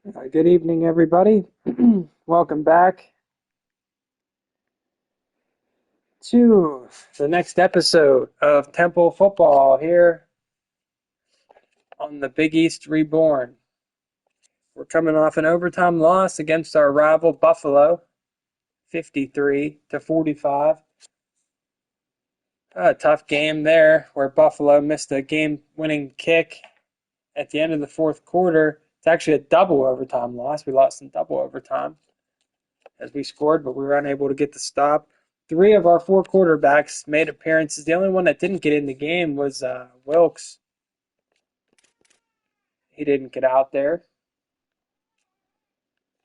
Good evening, everybody. Welcome back to the next episode of Temple Football here on the Big East Reborn. We're coming off an overtime loss against our rival Buffalo, 53-45. A tough game there where Buffalo missed a game-winning kick at the end of the fourth quarter. It's actually a double overtime loss. We lost in double overtime as we scored, but we were unable to get the stop. Three of our four quarterbacks made appearances. The only one that didn't get in the game was Wilkes. He didn't get out there.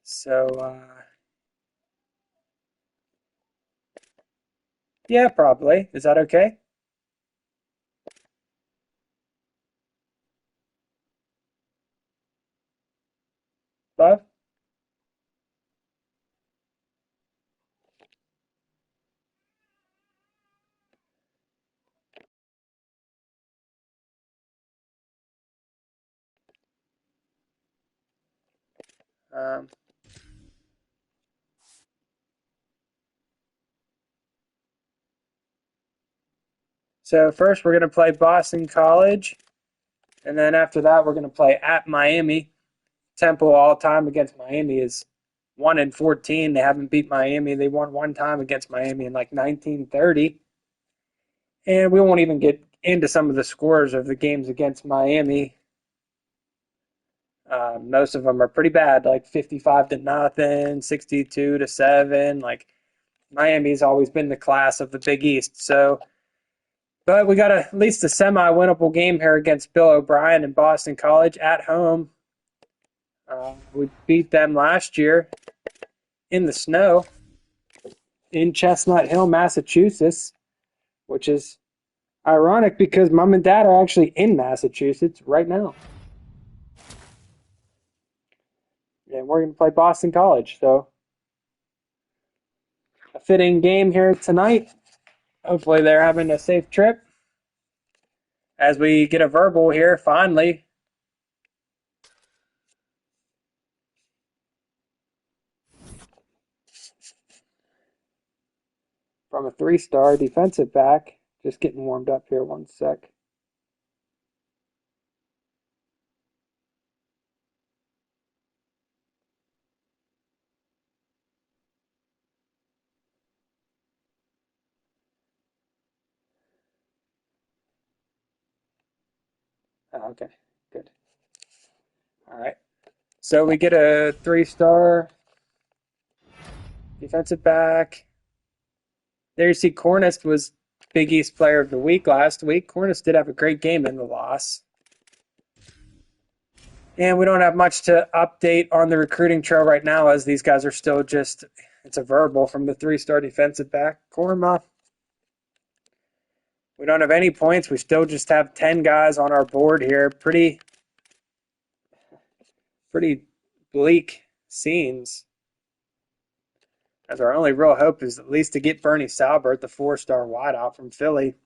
So, yeah, probably. Is that okay? Love? Um, so first we're going to play Boston College. And then after that, we're going to play at Miami. Temple all time against Miami is 1-14. They haven't beat Miami. They won one time against Miami in like 1930. And we won't even get into some of the scores of the games against Miami. Most of them are pretty bad, like 55-0, 62-7. Like Miami's always been the class of the Big East. So, but we got at least a semi-winnable game here against Bill O'Brien and Boston College at home. We beat them last year in the snow in Chestnut Hill, Massachusetts, which is ironic because mom and dad are actually in Massachusetts right now. And we're going to play Boston College. So, a fitting game here tonight. Hopefully, they're having a safe trip. As we get a verbal here, finally. From a three-star defensive back. Just getting warmed up here, one sec. Oh, okay, good. All right. So we get a three-star defensive back. There you see Cornish was Big East Player of the Week last week. Cornish did have a great game in the loss. And we don't have much to update on the recruiting trail right now as these guys are still just, it's a verbal from the three-star defensive back, Korma. We don't have any points. We still just have 10 guys on our board here. Pretty bleak scenes. As our only real hope is at least to get Bernie Salbert, the four-star wideout from Philly.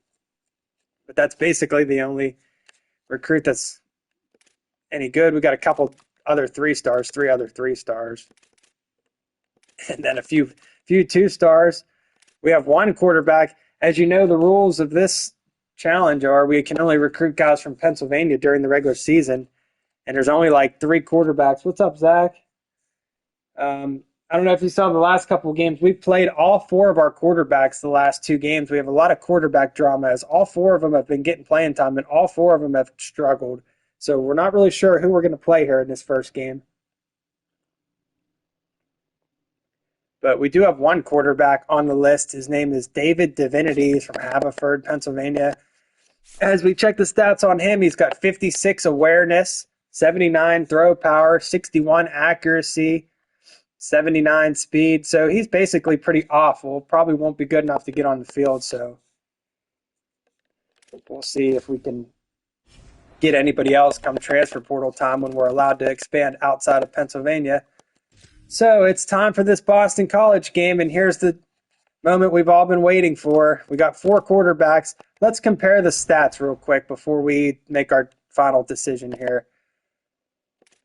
But that's basically the only recruit that's any good. We got a couple other three other three stars, and then a few two stars. We have one quarterback. As you know, the rules of this challenge are we can only recruit guys from Pennsylvania during the regular season, and there's only like three quarterbacks. What's up, Zach? I don't know if you saw the last couple of games. We played all four of our quarterbacks the last two games. We have a lot of quarterback drama as all four of them have been getting playing time, and all four of them have struggled. So we're not really sure who we're going to play here in this first game. But we do have one quarterback on the list. His name is David Divinity. He's from Haverford, Pennsylvania. As we check the stats on him, he's got 56 awareness, 79 throw power, 61 accuracy, 79 speed. So he's basically pretty awful. Probably won't be good enough to get on the field. So we'll see if we can get anybody else come transfer portal time when we're allowed to expand outside of Pennsylvania. So it's time for this Boston College game, and here's the moment we've all been waiting for. We got four quarterbacks. Let's compare the stats real quick before we make our final decision here.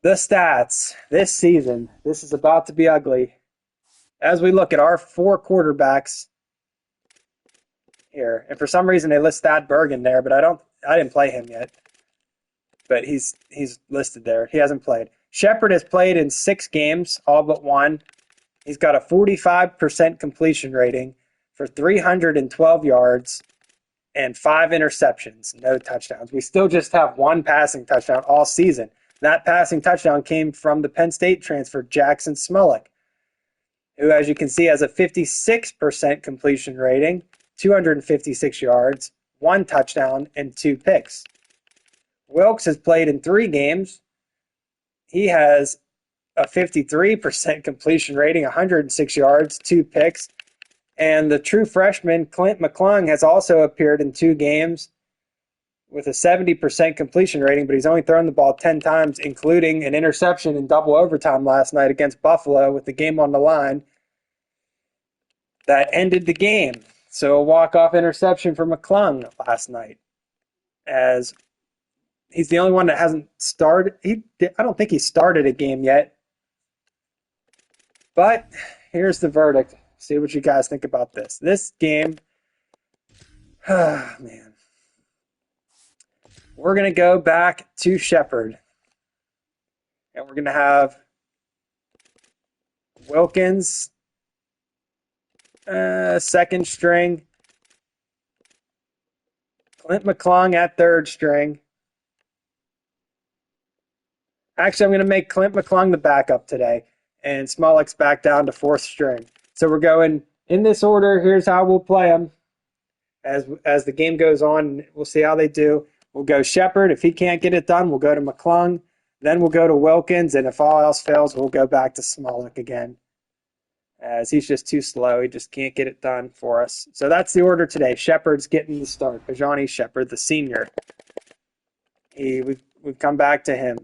The stats this season. This is about to be ugly. As we look at our 4 quarterbacks here, and for some reason they list Thad Bergen there, but I didn't play him yet. But he's listed there. He hasn't played. Shepard has played in 6 games, all but one. He's got a 45% completion rating for 312 yards and 5 interceptions, no touchdowns. We still just have 1 passing touchdown all season. That passing touchdown came from the Penn State transfer, Jackson Smolik, who, as you can see, has a 56% completion rating, 256 yards, 1 touchdown, and 2 picks. Wilkes has played in 3 games. He has a 53% completion rating, 106 yards, 2 picks. And the true freshman, Clint McClung, has also appeared in 2 games with a 70% completion rating, but he's only thrown the ball 10 times, including an interception in double overtime last night against Buffalo with the game on the line. That ended the game. So a walk-off interception for McClung last night, as he's the only one that hasn't started. I don't think he started a game yet. But here's the verdict. See what you guys think about this. This game, man. We're going to go back to Shepard. And we're going to have Wilkins, second string. Clint McClung at third string. Actually, I'm going to make Clint McClung the backup today. And Smolik's back down to 4th string. So we're going in this order. Here's how we'll play them. As the game goes on, we'll see how they do. We'll go Shepard. If he can't get it done, we'll go to McClung. Then we'll go to Wilkins. And if all else fails, we'll go back to Smolik again, as he's just too slow. He just can't get it done for us. So that's the order today. Shepard's getting the start. Bajani Shepard, the senior. We've come back to him.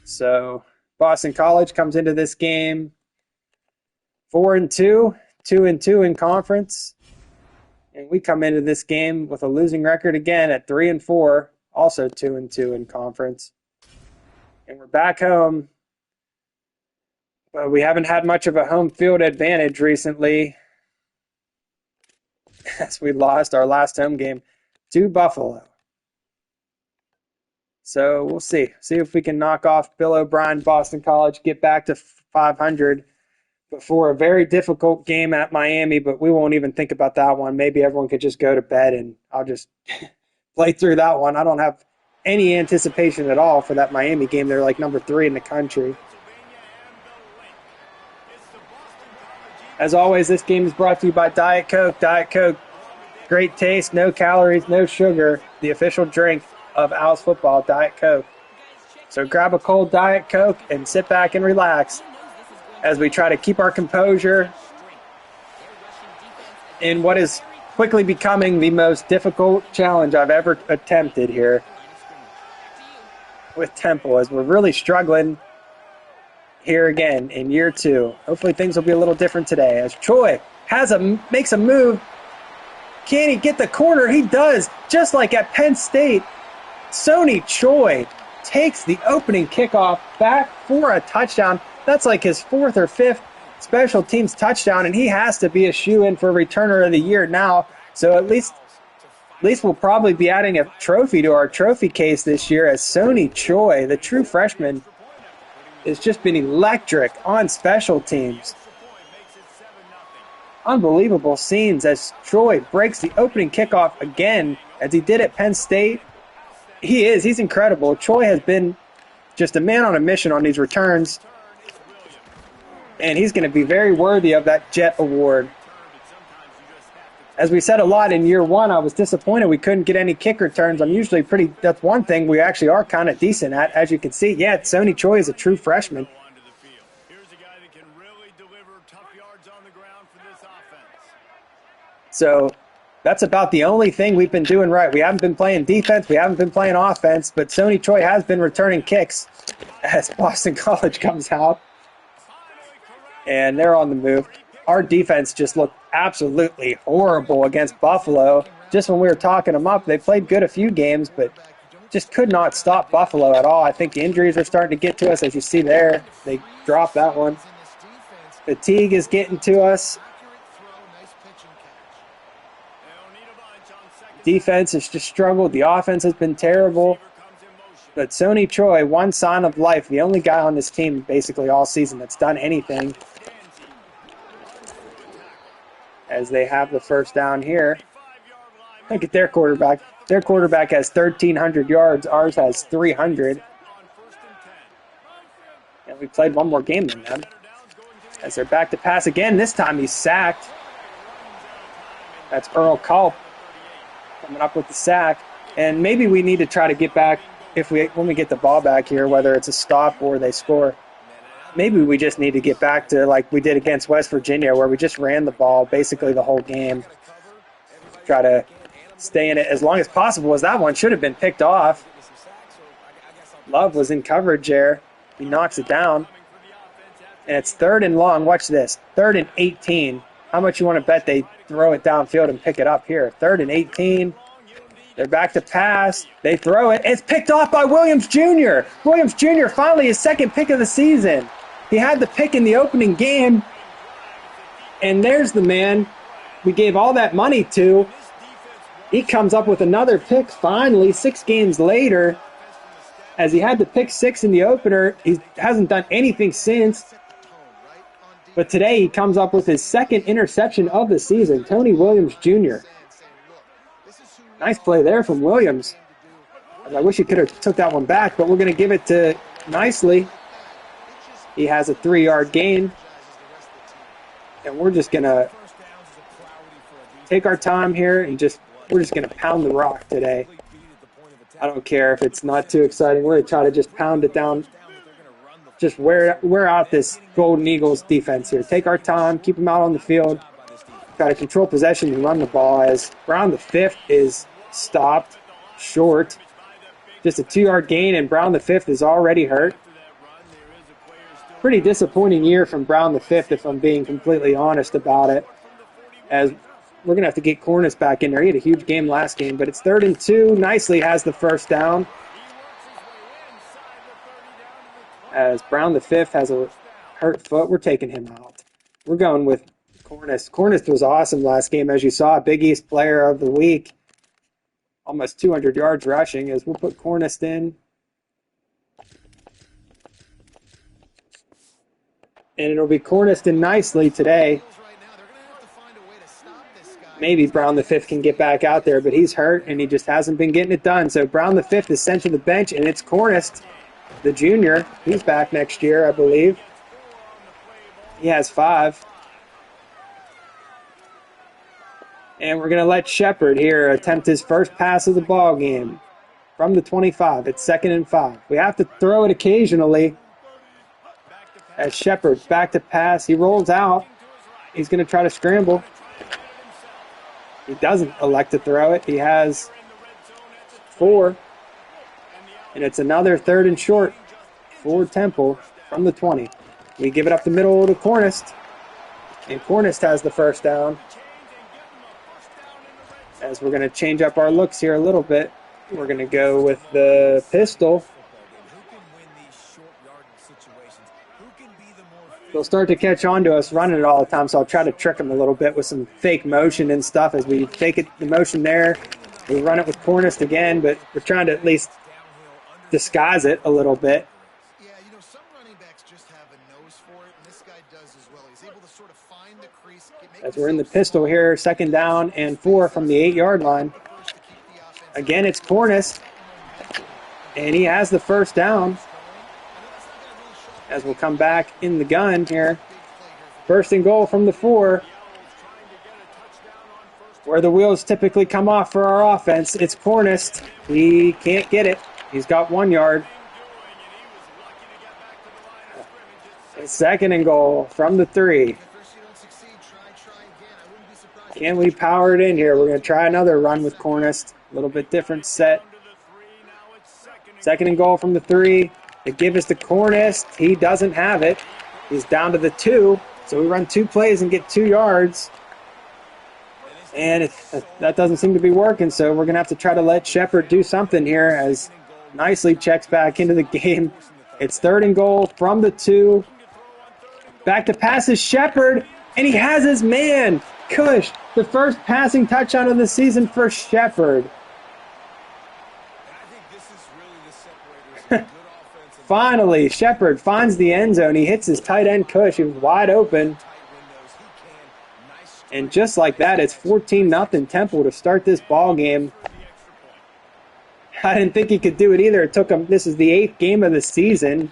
So Boston College comes into this game 4-2, 2-2 in conference. And we come into this game with a losing record again at 3-4, also 2-2 in conference. And we're back home. But we haven't had much of a home field advantage recently, as we lost our last home game to Buffalo. So we'll see. See if we can knock off Bill O'Brien, Boston College, get back to 500 before a very difficult game at Miami, but we won't even think about that one. Maybe everyone could just go to bed and I'll just play through that one. I don't have any anticipation at all for that Miami game. They're like number 3 in the country. As always, this game is brought to you by Diet Coke. Diet Coke, great taste, no calories, no sugar. The official drink of Owls football, Diet Coke. So grab a cold Diet Coke and sit back and relax as we try to keep our composure in what is quickly becoming the most difficult challenge I've ever attempted here with Temple, as we're really struggling here again in year 2. Hopefully things will be a little different today, as Choi makes a move. Can he get the corner? He does, just like at Penn State. Sony Choi takes the opening kickoff back for a touchdown. That's like his 4th or 5th special teams touchdown, and he has to be a shoo-in for returner of the year now. So at least we'll probably be adding a trophy to our trophy case this year, as Sony Choi, the true freshman, has just been electric on special teams. Unbelievable scenes as Choi breaks the opening kickoff again, as he did at Penn State. He's incredible. Choi has been just a man on a mission on these returns, and he's going to be very worthy of that Jet Award. As we said a lot in year 1, I was disappointed we couldn't get any kick returns. I'm usually that's one thing we actually are kind of decent at, as you can see. Yeah, Sony Choi is a true freshman. So that's about the only thing we've been doing right. We haven't been playing defense. We haven't been playing offense, but Sony Choi has been returning kicks as Boston College comes out. And they're on the move. Our defense just looked absolutely horrible against Buffalo. Just when we were talking them up, they played good a few games, but just could not stop Buffalo at all. I think the injuries are starting to get to us, as you see there. They dropped that one. Fatigue is getting to us. Defense has just struggled. The offense has been terrible. But Sony Choi, one sign of life, the only guy on this team basically all season that's done anything, as they have the first down here. Look at their quarterback. Their quarterback has 1,300 yards. Ours has 300. And we played one more game than them. As they're back to pass again. This time he's sacked. That's Earl Culp coming up with the sack. And maybe we need to try to get back, when we get the ball back here, whether it's a stop or they score. Maybe we just need to get back to like we did against West Virginia, where we just ran the ball basically the whole game. Try to stay in it as long as possible, as that one should have been picked off. Love was in coverage there. He knocks it down. And it's 3rd and long. Watch this. 3rd and 18. How much you want to bet they throw it downfield and pick it up here? 3rd and 18. They're back to pass. They throw it. It's picked off by Williams Jr. Williams Jr. finally his second pick of the season. He had the pick in the opening game. And there's the man we gave all that money to. He comes up with another pick finally 6 games later, as he had the pick 6 in the opener. He hasn't done anything since. But today he comes up with his second interception of the season. Tony Williams Jr. Nice play there from Williams. I wish he could have took that one back, but we're going to give it to Nicely. He has a 3-yard gain. And we're just going to take our time here and we're just going to pound the rock today. I don't care if it's not too exciting. We're going to try to just pound it down. Just wear out this Golden Eagles defense here. Take our time, keep them out on the field. Try to control possession and run the ball, as Brown the 5th is stopped short. Just a 2-yard gain, and Brown the 5th is already hurt. Pretty disappointing year from Brown the 5th, if I'm being completely honest about it, as we're going to have to get Cornish back in there. He had a huge game last game, but it's 3rd and 2. Nicely has the first down, as Brown the 5th has a hurt foot. We're taking him out. We're going with Cornish. Cornish was awesome last game, as you saw. Big East Player of the Week. Almost 200 yards rushing, as we'll put Cornish in. And it'll be Cornish in Nicely today. Maybe Brown the 5th can get back out there, but he's hurt and he just hasn't been getting it done. So Brown the 5th is sent to the bench, and it's Cornish, the junior. He's back next year, I believe. He has 5. And we're going to let Shepard here attempt his first pass of the ball game from the 25. It's 2nd and 5. We have to throw it occasionally, as Shepard back to pass. He rolls out. He's going to try to scramble. He doesn't elect to throw it. He has 4. And it's another 3rd and short for Temple from the 20. We give it up the middle to Cornish. And Cornish has the first down. As we're going to change up our looks here a little bit. We're going to go with the pistol. They'll start to catch on to us running it all the time, so I'll try to trick them a little bit with some fake motion and stuff. As we fake it, the motion there, we run it with Cornish again, but we're trying to at least disguise it a little bit. Yeah, some running backs just have a nose for it, and this guy does as well. He's able to sort of find the crease. As we're in the pistol here, 2nd down and 4 from the 8-yard line. Again, it's Cornish, and he has the first down. As we'll come back in the gun here. 1st and goal from the 4. Where the wheels typically come off for our offense. It's Cornish. He can't get it. He's got 1 yard. It's 2nd and goal from the 3. Can we power it in here? We're going to try another run with Cornish. A little bit different set. 2nd and goal from the 3. They give us to Cornish. He doesn't have it. He's down to the 2. So we run 2 plays and get 2 yards. And that doesn't seem to be working, so we're going to have to try to let Shepard do something here, as nicely checks back into the game. It's 3rd and goal from the 2. Back to passes Shepard, and he has his man. Cush, the first passing touchdown of the season for Shepard. Finally, Shepard finds the end zone. He hits his tight end Cush. He was wide open. And just like that, it's 14-0 Temple to start this ball game. I didn't think he could do it either. It took him. This is the 8th game of the season.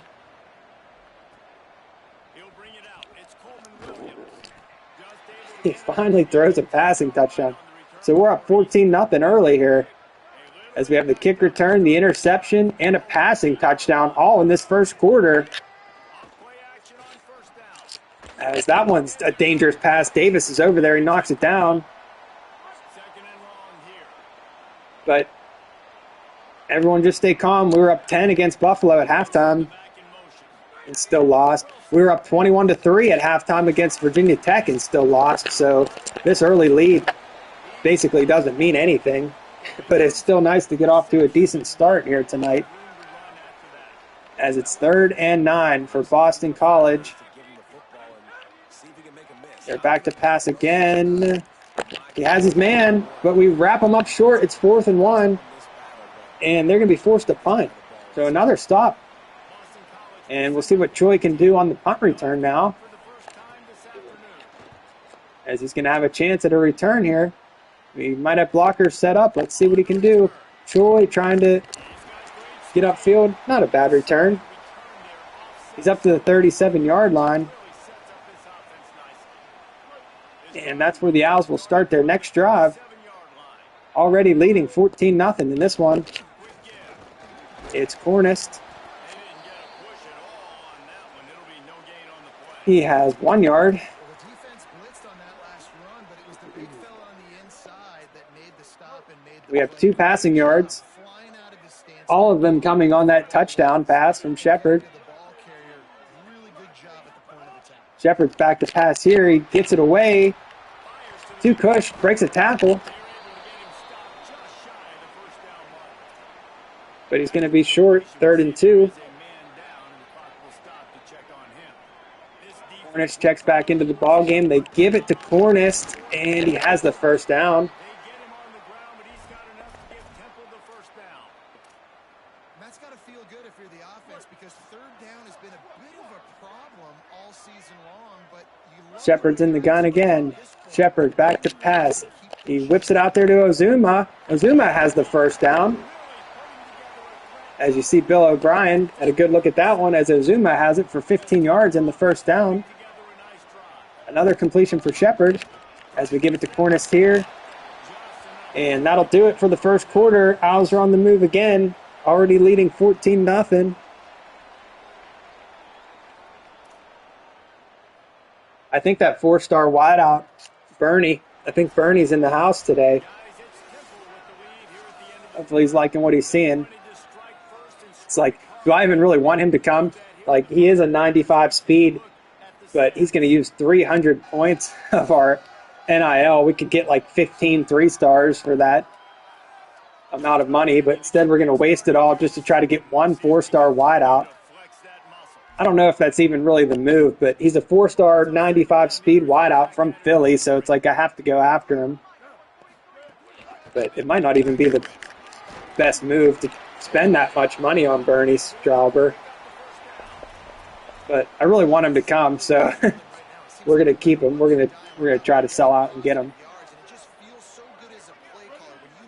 He finally throws a passing touchdown. So we're up 14-0 early here, as we have the kick return, the interception, and a passing touchdown all in this first quarter. As that one's a dangerous pass. Davis is over there. He knocks it down. But everyone just stay calm. We were up 10 against Buffalo at halftime and still lost. We were up 21-3 at halftime against Virginia Tech and still lost. So this early lead basically doesn't mean anything. But it's still nice to get off to a decent start here tonight, as it's 3rd and 9 for Boston College. They're back to pass again. He has his man, but we wrap him up short. It's 4th and 1, and they're going to be forced to punt. So another stop. And we'll see what Choi can do on the punt return now, as he's going to have a chance at a return here. We might have blockers set up. Let's see what he can do. Choi trying to get upfield. Not a bad return. He's up to the 37-yard line. And that's where the Owls will start their next drive. Already leading 14-0 in this one. It's Cornist. He has 1 yard. We have 2 passing yards. All of them coming on that touchdown pass from Shepard. Shepard's back to pass here. He gets it away to Cush. Breaks a tackle. But he's going to be short. 3rd and 2. Cornish checks back into the ball game. They give it to Cornist, and he has the first down. That's got to feel good if you're the offense, because 3rd down has been a bit of a problem all season long. But Shepard's in the gun again. Shepard back to pass. He whips it out there to Ozuma. Ozuma has the first down. As you see, Bill O'Brien had a good look at that one, as Ozuma has it for 15 yards in the first down. Another completion for Shepard as we give it to Cornist here. And that'll do it for the first quarter. Owls are on the move again, already leading 14-0. I think that 4-star wideout, Bernie, I think Bernie's in the house today. Hopefully he's liking what he's seeing. It's like, do I even really want him to come? Like, he is a 95 speed, but he's going to use 300 points of our NIL. We could get like 15 3-stars for that amount of money, but instead we're going to waste it all just to try to get one 4-star wideout. I don't know if that's even really the move, but he's a 4-star 95 speed wideout from Philly, so it's like I have to go after him. But it might not even be the best move to spend that much money on Bernie Strauber. But I really want him to come, so we're going to keep him. We're going to try to sell out and get him.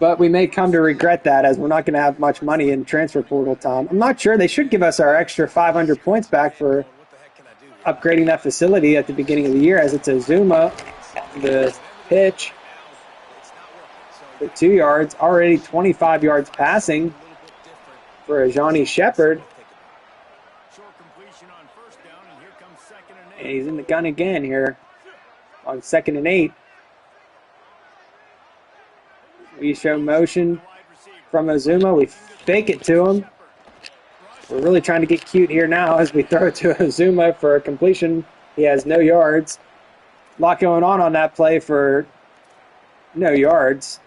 But we may come to regret that, as we're not going to have much money in transfer portal time. I'm not sure. They should give us our extra 500 points back for upgrading that facility at the beginning of the year, as it's a Zuma. The pitch for 2 yards, already 25 yards passing for Ajani Shepard. And he's in the gun again here on 2nd and 8. We show motion from Ozuma. We fake it to him. We're really trying to get cute here now as we throw it to Ozuma for a completion. He has no yards. A lot going on that play for no yards.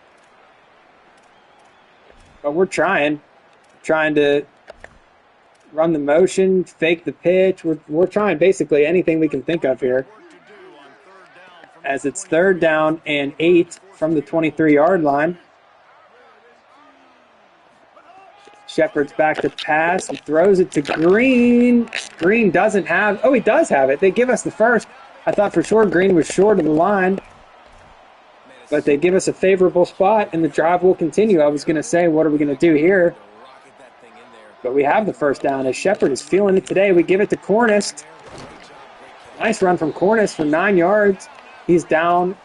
But we're trying. trying to run the motion, fake the pitch. We're trying basically anything we can think of here. As it's 3rd down and 8 from the 23-yard line. Shepard's back to pass. He throws it to Green. Green doesn't have... Oh, he does have it. They give us the first. I thought for sure Green was short of the line. But they give us a favorable spot, and the drive will continue. I was going to say, what are we going to do here? But we have the first down. As Shepard is feeling it today, we give it to Cornish. Nice run from Cornish for 9 yards. He's down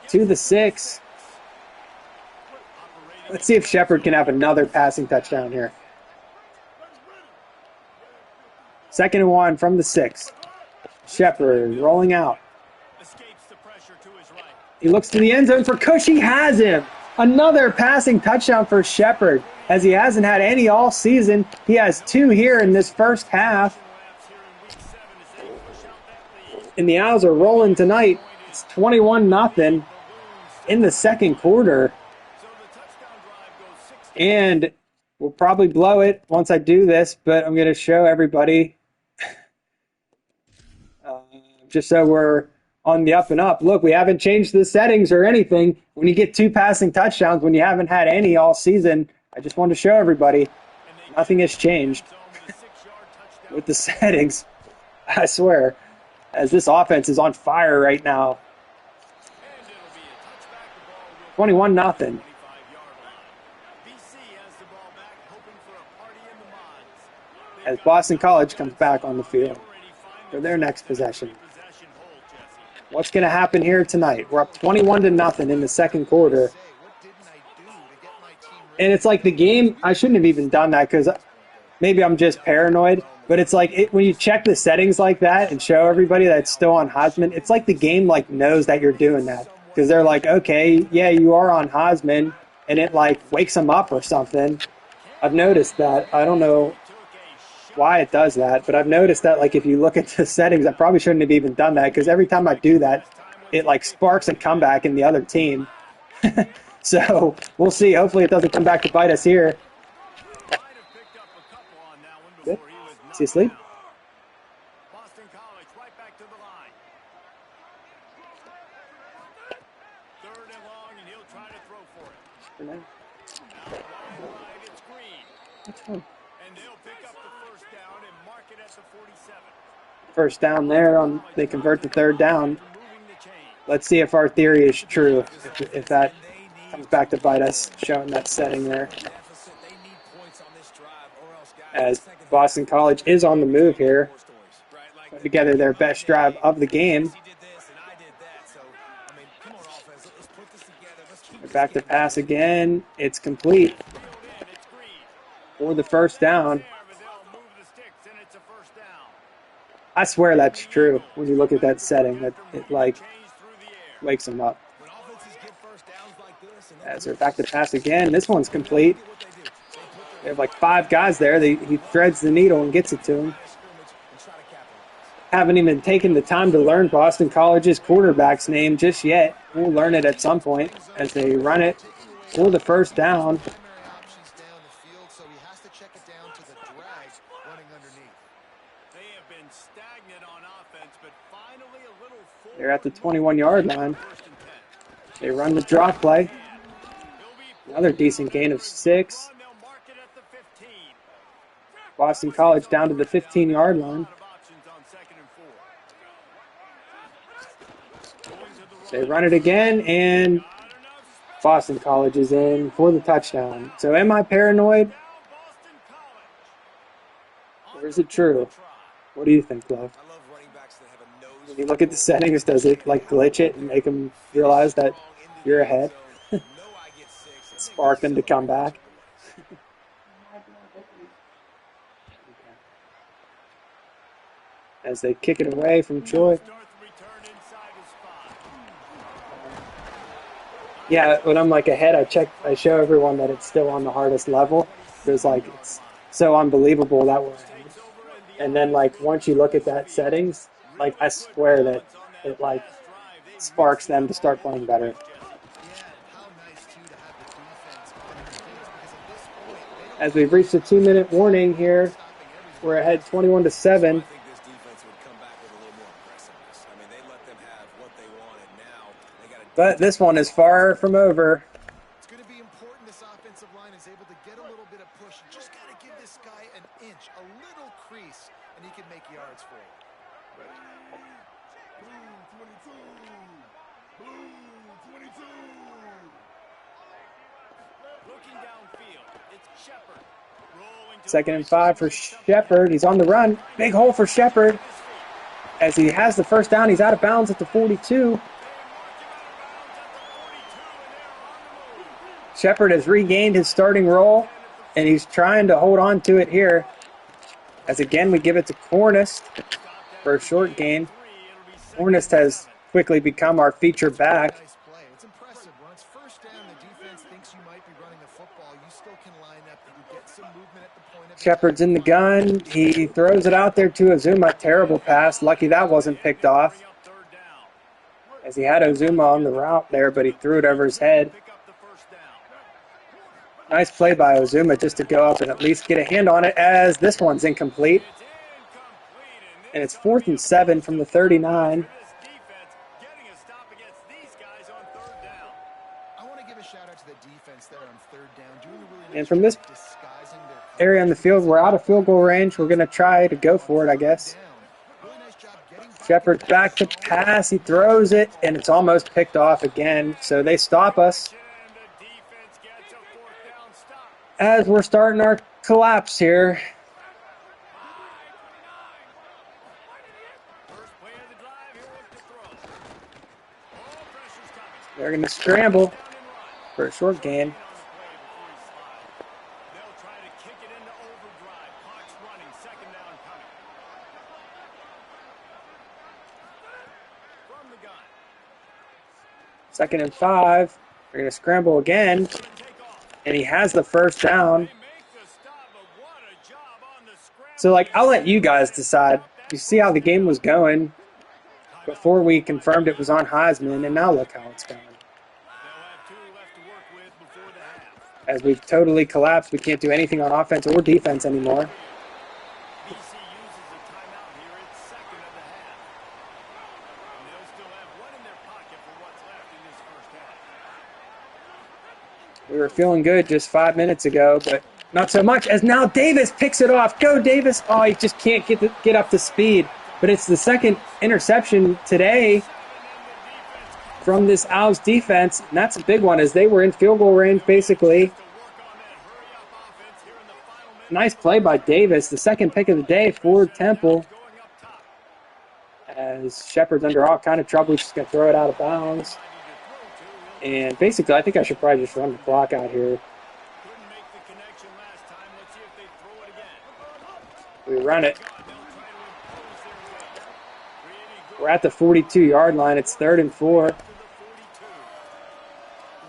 to the 6. Let's see if Shepard can have another passing touchdown here. 2nd and 1 from the 6. Shepard rolling out. He looks to the end zone for Cush. He has him. Another passing touchdown for Shepard, as he hasn't had any all season. He has 2 here in this first half. And the Owls are rolling tonight. It's 21-0 in the 2nd quarter. And we'll probably blow it once I do this, but I'm going to show everybody just so we're on the up and up. Look, we haven't changed the settings or anything. When you get 2 passing touchdowns, when you haven't had any all season, I just wanted to show everybody nothing has changed with the settings. I swear, as this offense is on fire right now. 21-0. As Boston College comes back on the field for their next possession. What's going to happen here tonight? We're up 21-0 in the 2nd quarter. And it's like the game, I shouldn't have even done that because maybe I'm just paranoid, but it's like when you check the settings like that and show everybody that it's still on Heisman, it's like the game like knows that you're doing that because they're like, okay, yeah, you are on Heisman, and it like wakes them up or something. I've noticed that. I don't know why it does that, but I've noticed that like if you look at the settings, I probably shouldn't have even done that because every time I do that, it like sparks a comeback in the other team. So we'll see. Hopefully it doesn't come back to bite us here. Good. Is he asleep? Boston College right back to the line. 3rd and long, and he'll try to throw for it. It's Green. That's fun. And they'll pick up the first down and mark it at the 47. First down there. They convert to 3rd down. Let's see if our theory is true. If that comes back to bite us, showing that setting there. As Boston College is on the move here. Put together their best drive of the game. They're back to pass again. It's complete for the first down. I swear that's true when you look at that setting. That it like wakes them up. As they're back to pass again. This one's complete. They have like 5 guys there. He threads the needle and gets it to him. Haven't even taken the time to learn Boston College's quarterback's name just yet. We'll learn it at some point as they run it for the first down. They're at the 21-yard line. They run the drop play. Another decent gain of 6. Boston College down to the 15-yard line. They run it again, and Boston College is in for the touchdown. So am I paranoid? Or is it true? What do you think, Love? When you look at the settings, does it like glitch it and make them realize that you're ahead? Spark them to come back? As they kick it away from Troy. Yeah, when I'm like ahead, I show everyone that it's still on the hardest level. Because like it's so unbelievable that we're ahead. And then like once you look at that settings, like I swear that it like sparks them to start playing better. As we've reached a 2-minute warning here, we're ahead 21-7. I think this defense would come back with a little more aggressiveness. I mean, they let them have what they wanted. Now they got to. But this one is far from over. It's going to be important this offensive line is able to get a little bit of push. You just got to give this guy an inch, a little crease, and he can make yards for you. Looking downfield, it's Shepard. Rolling to 2nd and 5 for Shepard. He's on the run. Big hole for Shepard. As he has the first down, he's out of bounds at the 42. Shepard has regained his starting role, and he's trying to hold on to it here. As again, we give it to Cornist for a short gain. Cornist has quickly become our feature back. Nice play. It's impressive. When it's first down, the defense thinks you might be running a football. You still can line up and get some movement at the point of Shepard's in the gun. He throws it out there to Azuma. Terrible pass. Lucky that wasn't picked off. As he had Azuma on the route there, but he threw it over his head. Nice play by Azuma just to go up and at least get a hand on it, as this one's incomplete. And it's 4th and 7 from the 39. I want to give a shout out to the defense there on third down. Doing a really nice And from this job disguising their area on the field, we're out of field goal range. We're going to try to go for it, I guess. down. Really nice job getting back. Shepard's back to pass. He throws it, and it's almost picked off again. So they stop us as we're starting our collapse here. They're going to scramble for a short gain. They'll try to kick it into overdrive. Clock's running. 2nd down coming. From the gun. 2nd and 5. They're going to scramble again, and he has the first down. They make the stop, but what a job on the scramble. So, I'll let you guys decide. You see how the game was going before we confirmed it was on Heisman, and now look how it's going. They'll have 2 left to work with before the half. As we've totally collapsed, we can't do anything on offense or defense anymore. BC uses a timeout here at 2nd of the half. And they'll still have one in their pocket for what's left in this first half. We were feeling good just 5 minutes ago, but not so much, as now Davis picks it off. Go, Davis. Oh, he just can't get up to speed. But it's the second interception today from this Owls defense, and that's a big one, as they were in field goal range, basically. Nice play by Davis, the second pick of the day for Temple. As Shepard's under all kind of trouble, he's just going to throw it out of bounds. And basically, I think I should probably just run the clock out here. Couldn't make the connection last time. Let's see if they throw it again. We run it. They'll try to impose their will. Really good We're at the 42-yard line. It's 3rd and 4. to the 42.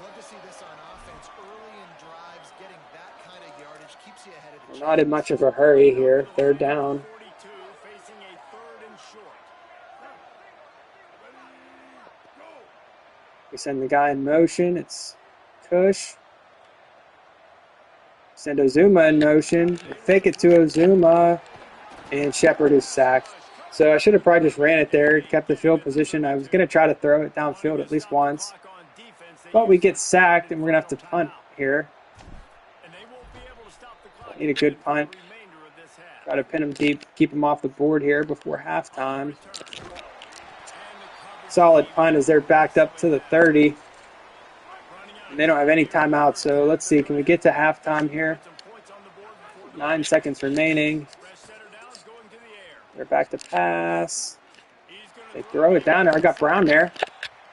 Love to see this on offense. Early in drives, getting that kind of yardage keeps you ahead of the We're not in much of a hurry here. 3rd down. 42 facing a 3rd and short. We send the guy in motion. It's Kush. Send Ozuma in motion. Fake it to Ozuma. And Shepard is sacked. So I should have probably just ran it there, kept the field position. I was going to try to throw it downfield at least once. Clock on defense. They But we use get sacked, and we're going to have to punt here. and they won't be able to stop the clock. Need a good punt. The remainder of this half. Try to pin him deep, keep him off the board here before halftime. Solid punt as they're backed up to the 30. And they don't have any timeouts, so let's see. Can we get to halftime here? Some points on the board before 9 seconds remaining. fresh setter down is going to the air. They're back to pass. He's going They to throw it down there. I got Brown there,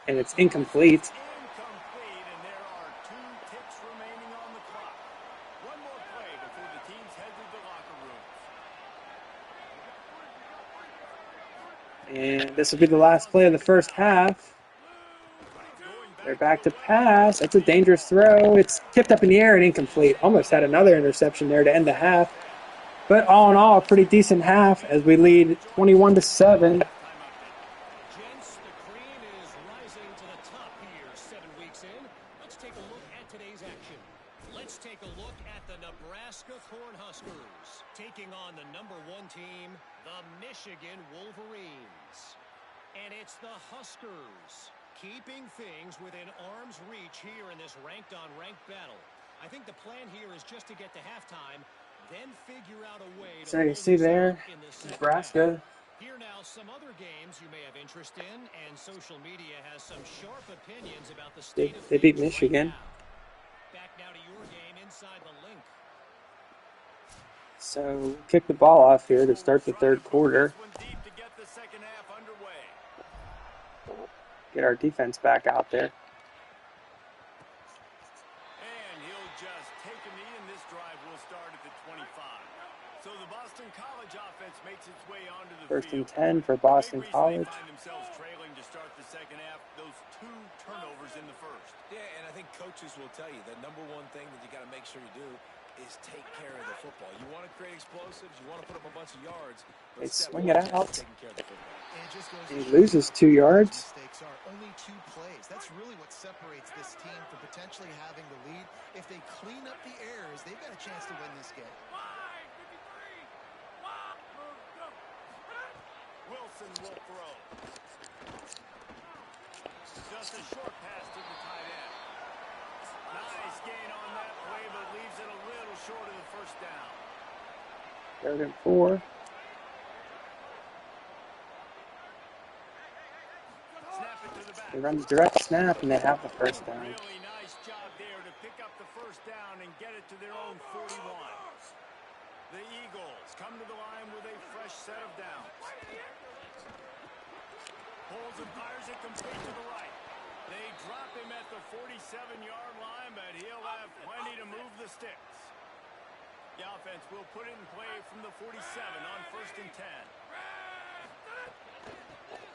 and it's incomplete. incomplete, and there are 2 ticks remaining on the clock. One more play before the teams head to the locker rooms. And this will be the last play of the first half. They're back to pass. That's a dangerous throw. It's tipped up in the air and incomplete. Almost had another interception there to end the half. But all in all, a pretty decent half as we lead 21-7. Gents, the cream is rising to the top here 7 weeks in. Let's take a look at today's action. Let's take a look at the Nebraska Cornhuskers taking on the #1 team, the Michigan Wolverines. And it's the Huskers keeping things within arm's reach here in this ranked-on-ranked battle. I think the plan here is just to get to halftime, then figure out a way to So you pull see this there, out in the second half. Nebraska. Here now, some other games you may have interest in, and social media has some sharp opinions about the state of They beat things Michigan. right now. Back now to your game inside the link. So we'll kick the ball off here to start the third quarter. Get our defense back out there. And he'll just take a knee, and this drive will start at the 25. So the Boston College offense makes its way onto the First and field. 10 for Boston They College. find themselves trailing to start the second half. Those 2 turnovers in the first. Yeah, and I think coaches will tell you the #1 thing that you got to make sure you do is take care of the football. You want to create explosives, you want to put up a bunch of yards, but They step swing one it is out. taking care of the football. And it just goes He to show loses how 2 yards. mistakes are only 2 plays. That's really what separates this team from potentially having the lead. If they clean up the errors, they've got a chance to win this game. Wilson will throw. Just a short pass to the tight end. Nice gain on that play, but leaves it a little short of the first down. 3rd and 4. Snap it to the back. They run the direct snap and they have the first down. Really nice job there to pick up the first down and get it to their own 41. The Eagles come to the line with a fresh set of downs. Pulls and fires it complete to the right. They drop him at the 47-yard line, but he'll have plenty to move the sticks. The offense will put it in play from the 47 on 1st and 10.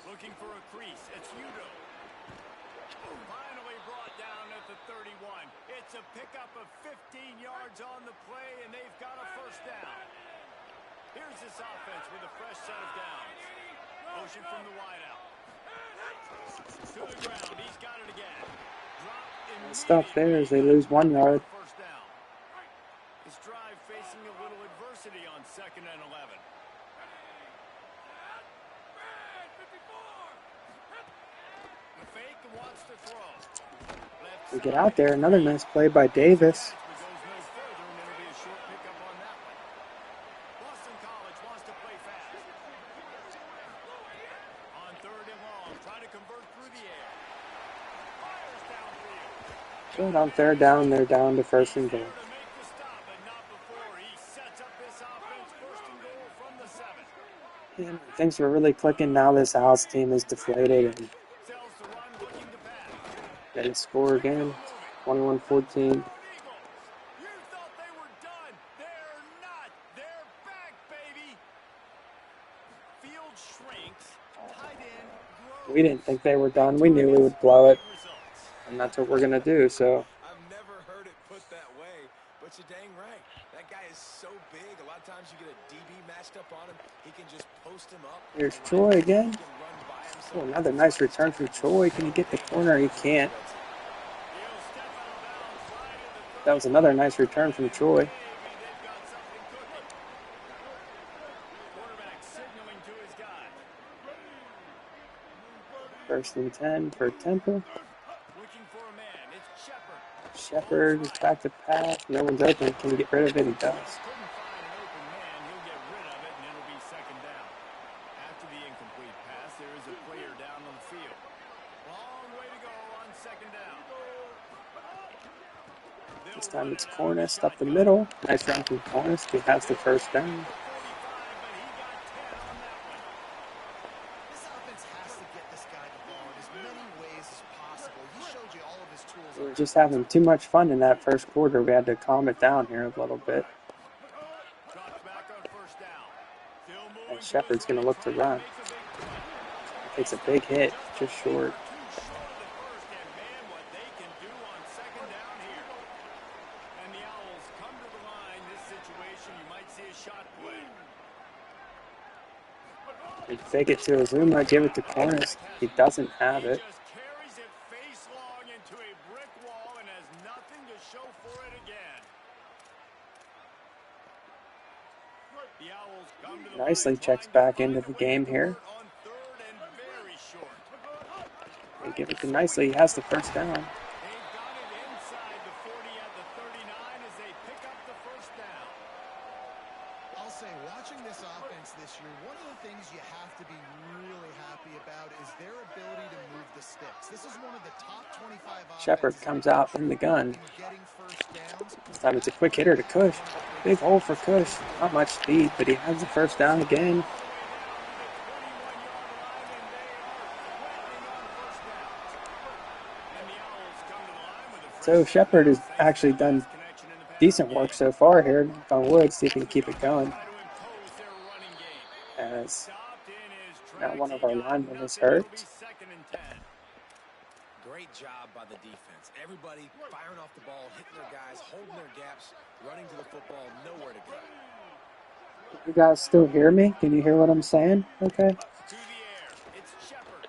Looking for a crease. It's Udo. Finally brought down at the 31. It's a pickup of 15 yards on the play, and they've got a first down. Here's this offense with a fresh set of downs. Motion from the wideout. To the ground. He's got it again. Drop Stuff there as they lose 1 yard. First down. This drive facing a little adversity on 2nd and 11. The fake wants to throw. We get out there. Another nice play by Davis. Boston College wants to play fast. On 3rd and long, trying to convert through the air. Fires downfield. Good on 3rd down. They're down to 1st and goal. To make the stop, but not before. He sets up this offense 1st and goal from the 7. And things were really clicking. Now this House team is deflated and Sells the run, looking to pass. they score again. 21-14. You thought they were done. They're not. They're back, baby. Field shrinks. Tight end grows. We didn't think they were done. We knew we would blow it. Results. And that's what we're going to do. So I've never heard it put that way, but you're dang right. That guy is so big. A lot of times you get a DB matched up on him. He can just post him up. here's and Troy again. he can run by himself. Oh, another nice return from Troy. Can he get the corner? He can't. He'll step out of bounds right at the That was another nice return from Troy. Maybe they've got something cooking. Quarterback signaling to his guys. 1st and 10 for Temple. Looking for a man. It's Shepard. Shepard is back to pass. No one's open. Can he get rid of it? He does. Couldn't find an open man. He'll get rid of it, and it'll be 2nd down. After the incomplete pass, there is a player down on the field. Long way to go on 2nd down. This time it's Cornish up the middle. Nice run from Cornish. He has the first down. 45, but he got 10 on that one. This offense has to get this guy the ball in as many ways as possible. He showed you all of his tools. We were just having too much fun in that first quarter. We had to calm it down here a little bit. Drops back on 1st down. Still moving And Shepard's going to look to run. Takes a big hit, just short. Too short of the first, and man, what they can do on 2nd down here. And the Owls come to the line. This situation, you might see a shot play. They fake it to Azuma, give it to Cornish. He doesn't have He it. just carries it face long into a brick wall and has nothing to show for it again. The Owls come to the Nicely line checks trying to back into find the a way to game here. convert on third and very short. They give it to Nicely. He has the first down. They've got it inside the 40 at the 39 as they pick up the first down. I'll say, watching this offense this year, one of the things you have to be really happy about is their ability to move the sticks. This is one of the top 25 Shepard offenses comes out from the gun. in getting first downs. This time it's a quick hitter to Cush. Big hole for Cush. Not much speed, but he has the first down again. So Shepard has actually done decent work so far here. Knock on wood, see if he can keep it going. As now one of our linemen is hurt. Great job by the defense. Everybody firing off the ball, hitting their guys, holding their gaps, running to the football, nowhere to go. You guys still hear me? Can you hear what I'm saying? Okay. To the air, it's Shepard.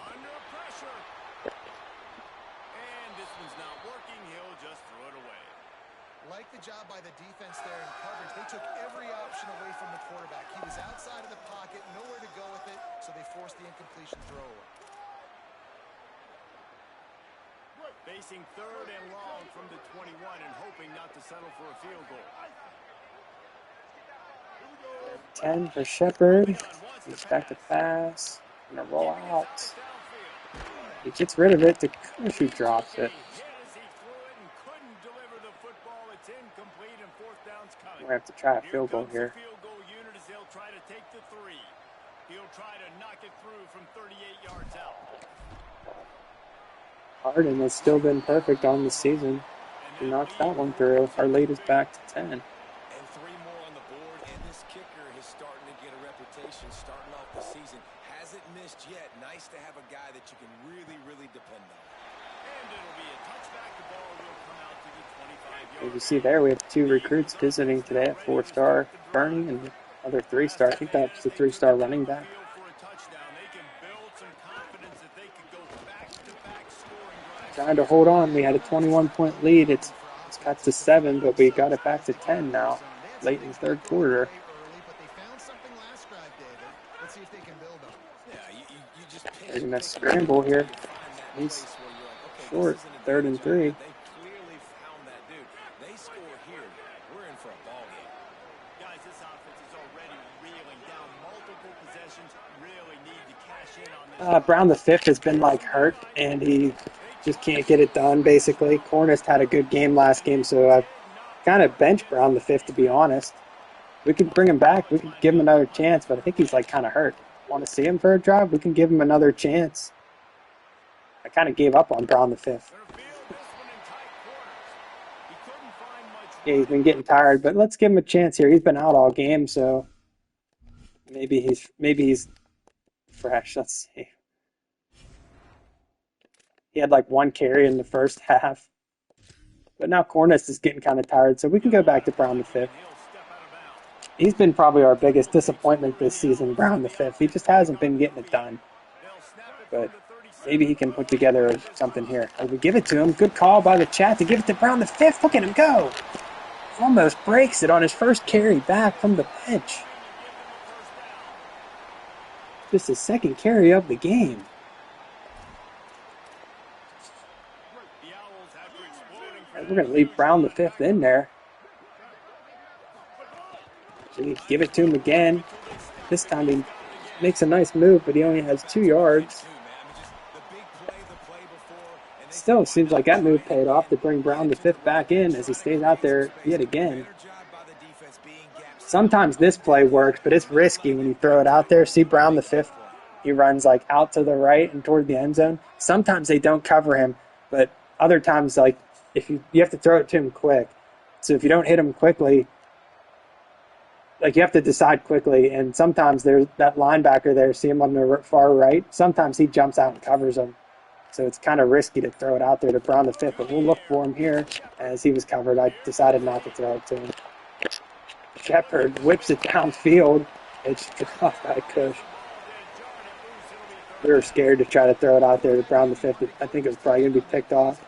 Under pressure. And this one's not working. He'll just throw it away. Like the job by the defense there in coverage. They took every option away from the quarterback. He was outside of the pocket, nowhere to go with it, so they forced the incompletion throw away. Facing third and long from the 21 and hoping not to settle for a field goal. 10 for Shepard. He's back to pass. Gonna roll out. He gets rid of it to Cush, who drops it. We're gonna have to try a field goal here. Field goal unit as they'll try to take the 3. He'll try to knock it through from 38 yards out. Harden has still been perfect on the season. He knocks that one through. Our lead is back to 10. And 3 more on the board, and this kicker is starting to get a reputation starting off the season. Hasn't missed yet. Nice to have a guy that you can really, really depend on. And it'll be a touchback. The ball will come out to the 25-yard As you see there, we have 2 recruits visiting today, a 4-star Bernie and the other 3-star. I think that's the 3-star running back. Trying to hold on. We had a 21-point lead. It's got to 7, but we got it back to 10 now, late in the third quarter. They're going to scramble here. He's short, 3rd and 3. Brown the 5th has been like hurt, and he just can't get it done, basically. Cornist had a good game last game, so I've kind of benched Brown the 5th, to be honest. We could bring him back. We could give him another chance, but I think he's like kind of hurt. Want to see him for a drive? We can give him another chance. I kind of gave up on Brown the 5th. Yeah, he's been getting tired, but let's give him a chance here. He's been out all game, so maybe he's fresh. Let's see. He had like 1 carry in the first half. But now Cornist is getting kind of tired, so we can go back to Brown the 5th. He's been probably our biggest disappointment this season, Brown the 5th. He just hasn't been getting it done. But maybe he can put together something here. Or we give it to him. Good call by the chat to give it to Brown the 5th. Look at him go. Almost breaks it on his first carry back from the bench. Just his 2nd carry of the game. We're going to leave Brown the 5th in there. We give it to him again. This time he makes a nice move, but he only has 2 yards. Still, it seems like that move paid off to bring Brown the 5th back in as he stays out there yet again. Sometimes this play works, but it's risky when you throw it out there. See Brown the 5th? He runs like out to the right and toward the end zone. Sometimes they don't cover him, but other times, like, if you have to throw it to him quick. So if you don't hit him quickly, like, you have to decide quickly, and sometimes there's that linebacker there, see him on the far right, sometimes he jumps out and covers him. So it's kind of risky to throw it out there to Brown the 5th, but we'll look for him here. As he was covered, I decided not to throw it to him. Shepard whips it downfield. It's dropped by Cush. We were scared to try to throw it out there to Brown the 5th. I think it was probably going to be picked off.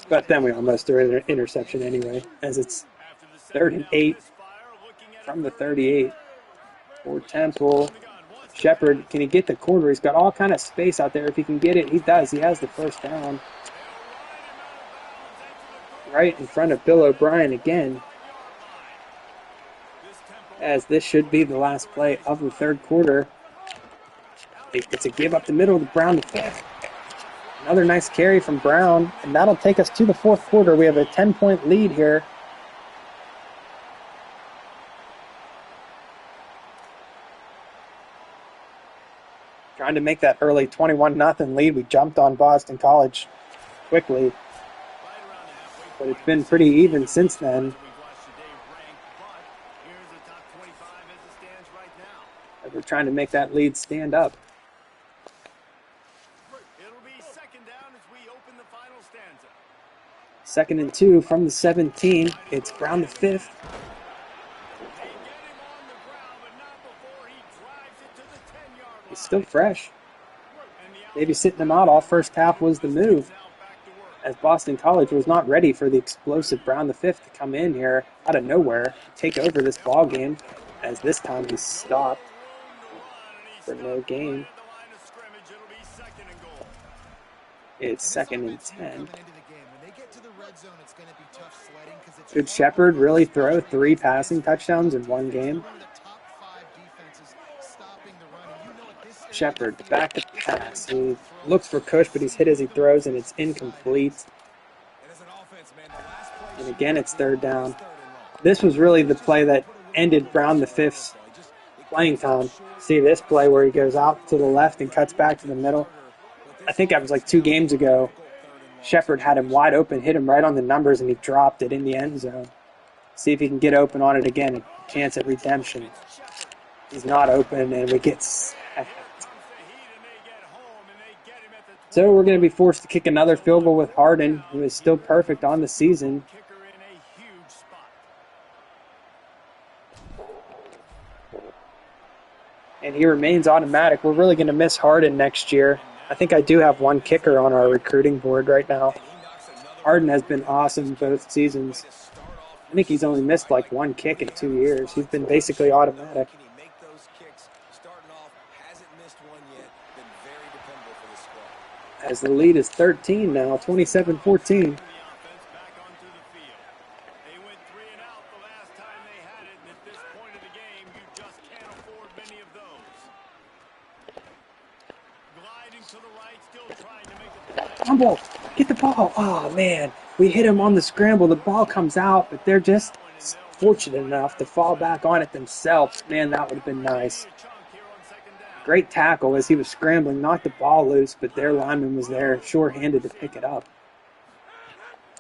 But then we almost threw an interception anyway, as it's After the 3rd second and down 8 misfire, looking at from a the third and 8. 38. For Temple, From the gun, wants to Shepard, pass. can he get the corner? He's got all kind of space out there. If he can get it, he does. He has the first down They'll run him out of bounds into the goal right in front of Bill O'Brien again, 5-yard line. This tempo as this should be the last play of the third quarter. It's a give up the middle to Brown to fifth. Another nice carry from Brown, and that'll take us to the fourth quarter. We have a 10-point lead here. Trying to make that early 21-0 lead. We jumped on Boston College quickly, but it's been pretty even since then. we've watched today rank, but here's the top 25 as it stands right now. As we're trying to make that lead stand up. It'll be second down as we open the final stanza. 2nd and 2 from the 17. It's Brown the fifth. They get him on the ground, but not before he drives it to the 10-yard line. He's still fresh. And the Maybe sitting him out all first half was the move, now back to work. as Boston College was not ready for the explosive Brown the fifth to come in here out of nowhere, take over this ball game, as this time he's stopped for no gain. At the line of scrimmage, it'll be second and goal. It's And 2nd and this offense here 10. coming into the game, when they get to the red zone, it's going to be tough sledding 'cause it's Could hard Shepard to really prevent throw especially 3 against passing this touchdowns in defense. one They're game? one of the top 5 defenses stopping the run, and you know at this stage Shepard, of the back to field, pass. this guy He throws looks for Cush, but he's hit as he throws, and it's inside. incomplete. And as an offense, man, the last play And should again, be it's 3rd down. third and long. This was really the play that ended Brown the fifth's playing time. See this play where he goes out to the left and cuts back to the middle? I think that was like 2 games ago. Shepard had him wide open, hit him right on the numbers, and he dropped it in the end zone. See if he can get open on it again, a chance at redemption. He's not open, and we get sacked. So we're going to be forced to kick another field goal with Harden, who is still perfect on the season. Kicker in a huge spot. And he remains automatic. We're really going to miss Harden next year. I think I do have one kicker on our recruiting board right now. Harden has been awesome both seasons. I think he's only missed like 1 kick in 2 years. He's been basically automatic. Can he make those kicks? Starting off, hasn't missed one yet. Been very dependable for this squad. As the lead is 13 now, 27-14. The offense back onto the field. They went 3 and out the last time they had it, and at this point of the game, you just can't afford many of those. Gliding to the right, still trying to make a play. Fumble! Get the ball! Oh, man. We hit him on the scramble. The ball comes out, but they're just fortunate enough to fall back on it themselves. Man, that would have been nice. Chunk here on second down. Great tackle as he was scrambling, knocked the ball loose, but their lineman was there sure-handed to pick it up.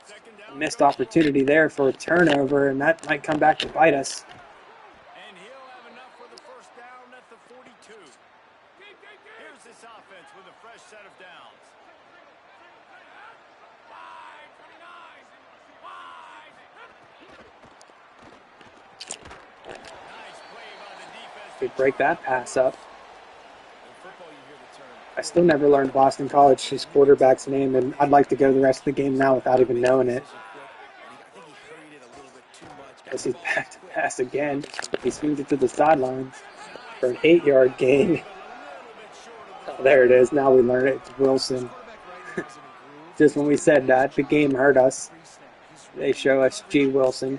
Second down. Missed opportunity there for a turnover, and that might come back to bite us. And he'll have enough for the first down at the 42. Here's this offense with a fresh set of downs. Nice play by the defense. Could break that pass up. In football, you hear the term. I still never learned Boston College's quarterback's name, and I'd like to go the rest of the game now without even knowing it. I think he hurried it a little bit too much. As he's back to pass again, he swings it to the sidelines for an 8-yard gain. Oh, there it is. Now we learn it. It's Wilson. Just when we said that, the game hurt us. They show us G. Wilson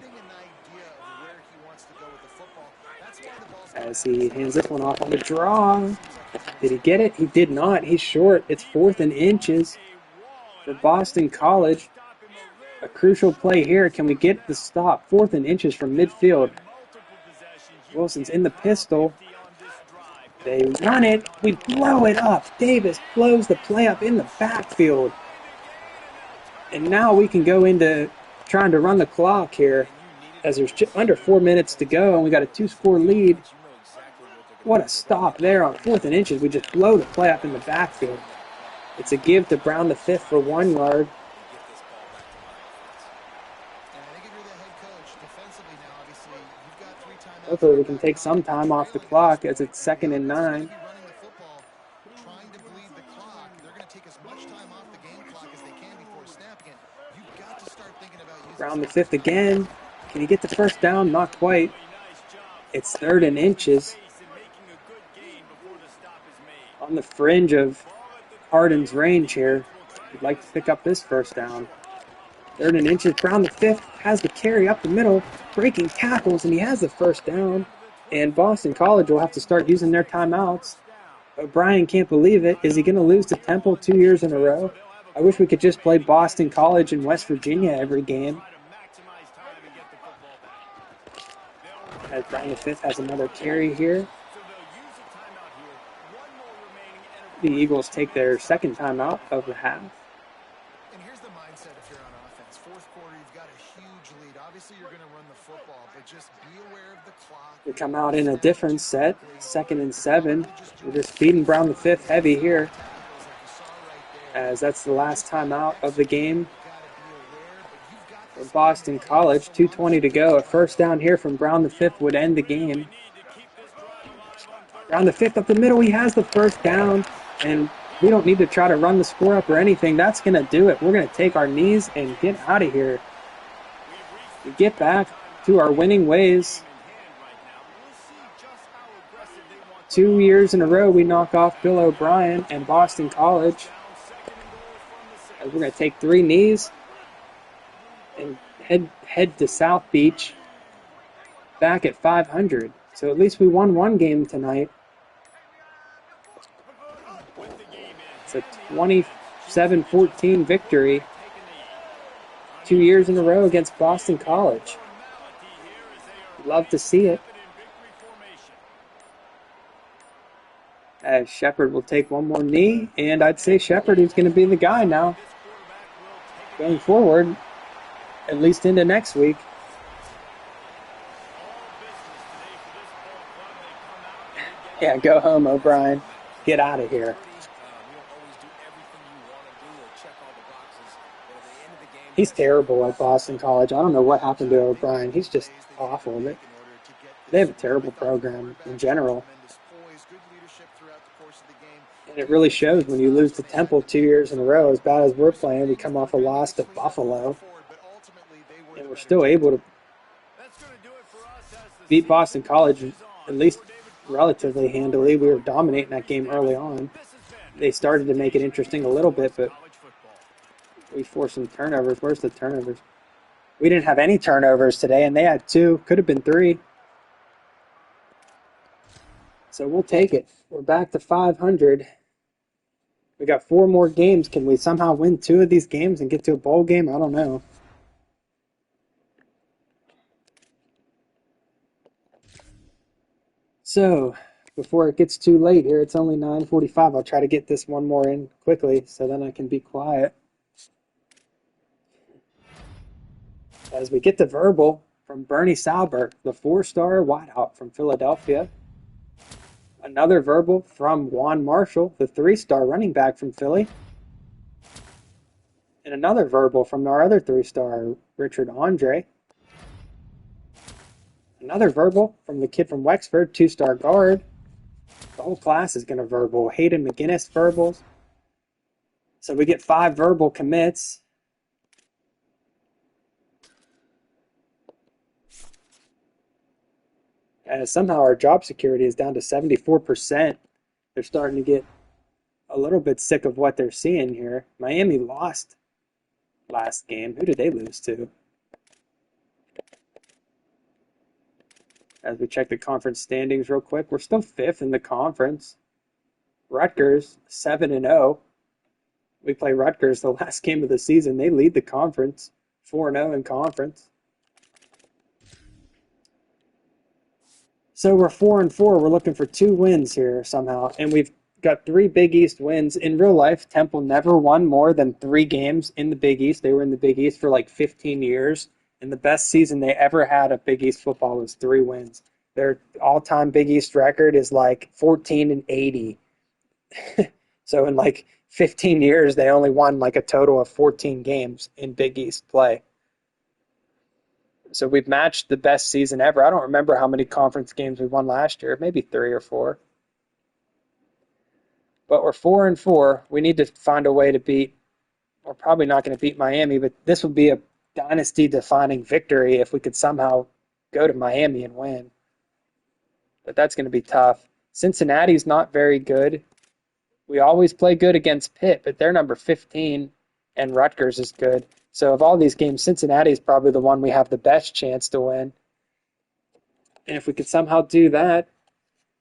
as he hands this one off on the draw. Did he get it? He did not. He's short. It's 4th and inches for Boston College. A crucial play here. Can we get the stop? 4th and inches from midfield. Wilson's in the pistol. They run it. We blow it up. Davis blows the play up in the backfield. And now we can go into trying to run the clock here as there's under 4 minutes to go and we got a 2-score lead. What a stop there on 4th and inches. We just blow the play up in the backfield. It's a give to Brown the fifth for 1 yard. Hopefully we can take some time off the clock as it's 2nd and 9. Trying to bleed the clock. They're going to take as much time off the game clock as they can before snapping it. You've Brown the fifth again. Can he get the first down? Not quite. It's 3rd and inches. On the fringe of Harden's range here. He'd like to pick up this first down. 3rd and inches. Brown the fifth has the carry up the middle, breaking tackles, and he has the first down. And Boston College will have to start using their timeouts. O'Brien can't believe it. Is he going to lose to Temple 2 years in a row? I wish we could just play Boston College and West Virginia every game. As Brown the fifth has another carry here. The Eagles take their second timeout of the half. And here's the mindset if you're on offense. Fourth quarter, you've got a huge lead. Obviously, you're going to run the football, but just be aware of the clock. We come out in a different set, 2nd and 7. We're just feeding Brown the fifth heavy here, as that's the last timeout of the game for Boston College. 2:20 to go. A first down here from Brown the fifth would end the game. Brown the fifth up the middle. He has the first down, and we don't need to try to run the score up or anything. That's going to do it. We're going to take our knees and get out of here. We get back to our winning ways. 2 years in a row, we knock off Bill O'Brien and Boston College. As we're going to take 3 knees and head to South Beach back at 500. So at least we won one game tonight. It's a 27-14 victory. 2 years in a row against Boston College. Love to see it. As Shepard will take one more knee, and I'd say Shepard is going to be the guy now going forward, at least into next week. Yeah, go home, O'Brien. Get out of here. He's terrible at Boston College. I don't know what happened to O'Brien. He's just awful. They have a terrible program in general. And it really shows when you lose to Temple 2 years in a row. As bad as we're playing, we come off a loss to Buffalo. And we're still able to beat Boston College, at least relatively handily. We were dominating that game early on. They started to make it interesting a little bit, but we forced some turnovers. Where's the turnovers? We didn't have any turnovers today, and they had 2. Could have been 3. So we'll take it. We're back to 500. We got 4 more games. Can we somehow win 2 of these games and get to a bowl game? I don't know. So, before it gets too late here, it's only 9:45. I'll try to get this one more in quickly so then I can be quiet. As we get the verbal from Bernie Saubert, the 4-star wideout from Philadelphia. Another verbal from Juan Marshall, the 3-star running back from Philly. And another verbal from our other 3-star, Richard Andre. Another verbal from the kid from Wexford, 2-star guard. The whole class is going to verbal. Hayden McGinnis verbals. So we get 5 verbal commits. And somehow our job security is down to 74%. They're starting to get a little bit sick of what they're seeing here. Miami lost last game. Who did they lose to? As we check the conference standings real quick, we're still 5th in the conference. Rutgers, 7-0. We play Rutgers the last game of the season. They lead the conference, 4-0 in conference. So we're 4-4. We're looking for 2 wins here somehow. And we've got 3 Big East wins. In real life, Temple never won more than 3 games in the Big East. They were in the Big East for like 15 years. And the best season they ever had of Big East football was 3 wins. Their all-time Big East record is like 14-80. So in like 15 years, they only won like a total of 14 games in Big East play. So we've matched the best season ever. I don't remember how many conference games we won last year, maybe 3 or 4. But we're 4-4. We need to find a way to beat. We're probably not going to beat Miami, but this will be dynasty-defining victory if we could somehow go to Miami and win. But that's going to be tough. Cincinnati's not very good. We always play good against Pitt, but they're number 15, and Rutgers is good. So of all these games, Cincinnati is probably the one we have the best chance to win. And if we could somehow do that,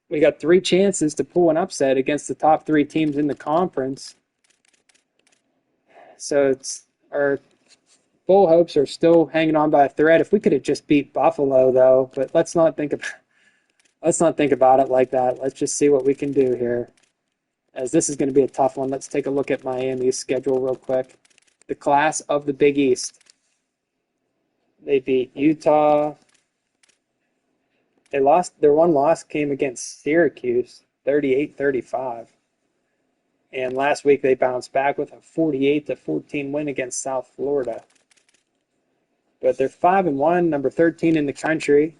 we got 3 chances to pull an upset against the top 3 teams in the conference. So it's our full hopes are still hanging on by a thread. If we could have just beat Buffalo, though, but let's not think about it like that. Let's just see what we can do here, as this is going to be a tough one. Let's take a look at Miami's schedule real quick. The class of the Big East. They beat Utah. They lost. Their one loss came against Syracuse, 38-35. And last week they bounced back with a 48-14 win against South Florida. But they're 5-1, number 13 in the country.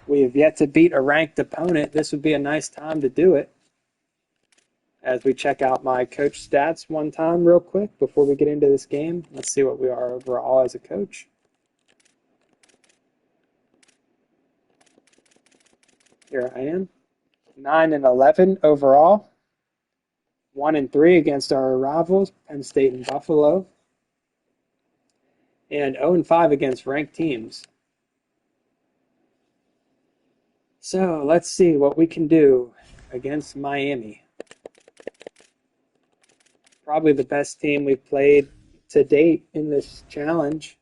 We have yet to beat a ranked opponent. This would be a nice time to do it. As we check out my coach stats one time real quick before we get into this game. Let's see what we are overall as a coach. Here I am. 9-11 overall. 1-3 against our rivals, Penn State and Buffalo. And 0-5 against ranked teams. So let's see what we can do against Miami. Probably the best team we've played to date in this challenge.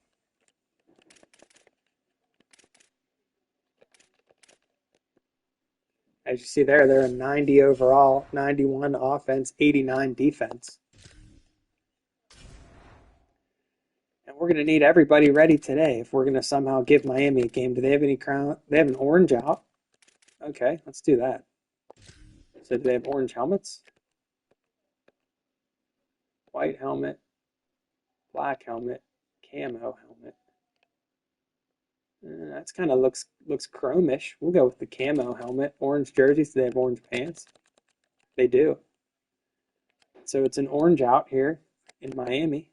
As you see there, they're a 90 overall, 91 offense, 89 defense. And we're going to need everybody ready today if we're going to somehow give Miami a game. Do they have any crown? They have an orange out. Okay, let's do that. So do they have orange helmets? White helmet, black helmet, camo helmet. That's kind of looks chromish. We'll go with the camo helmet. Orange jerseys. Do they have orange pants? They do. So it's an orange out here in Miami.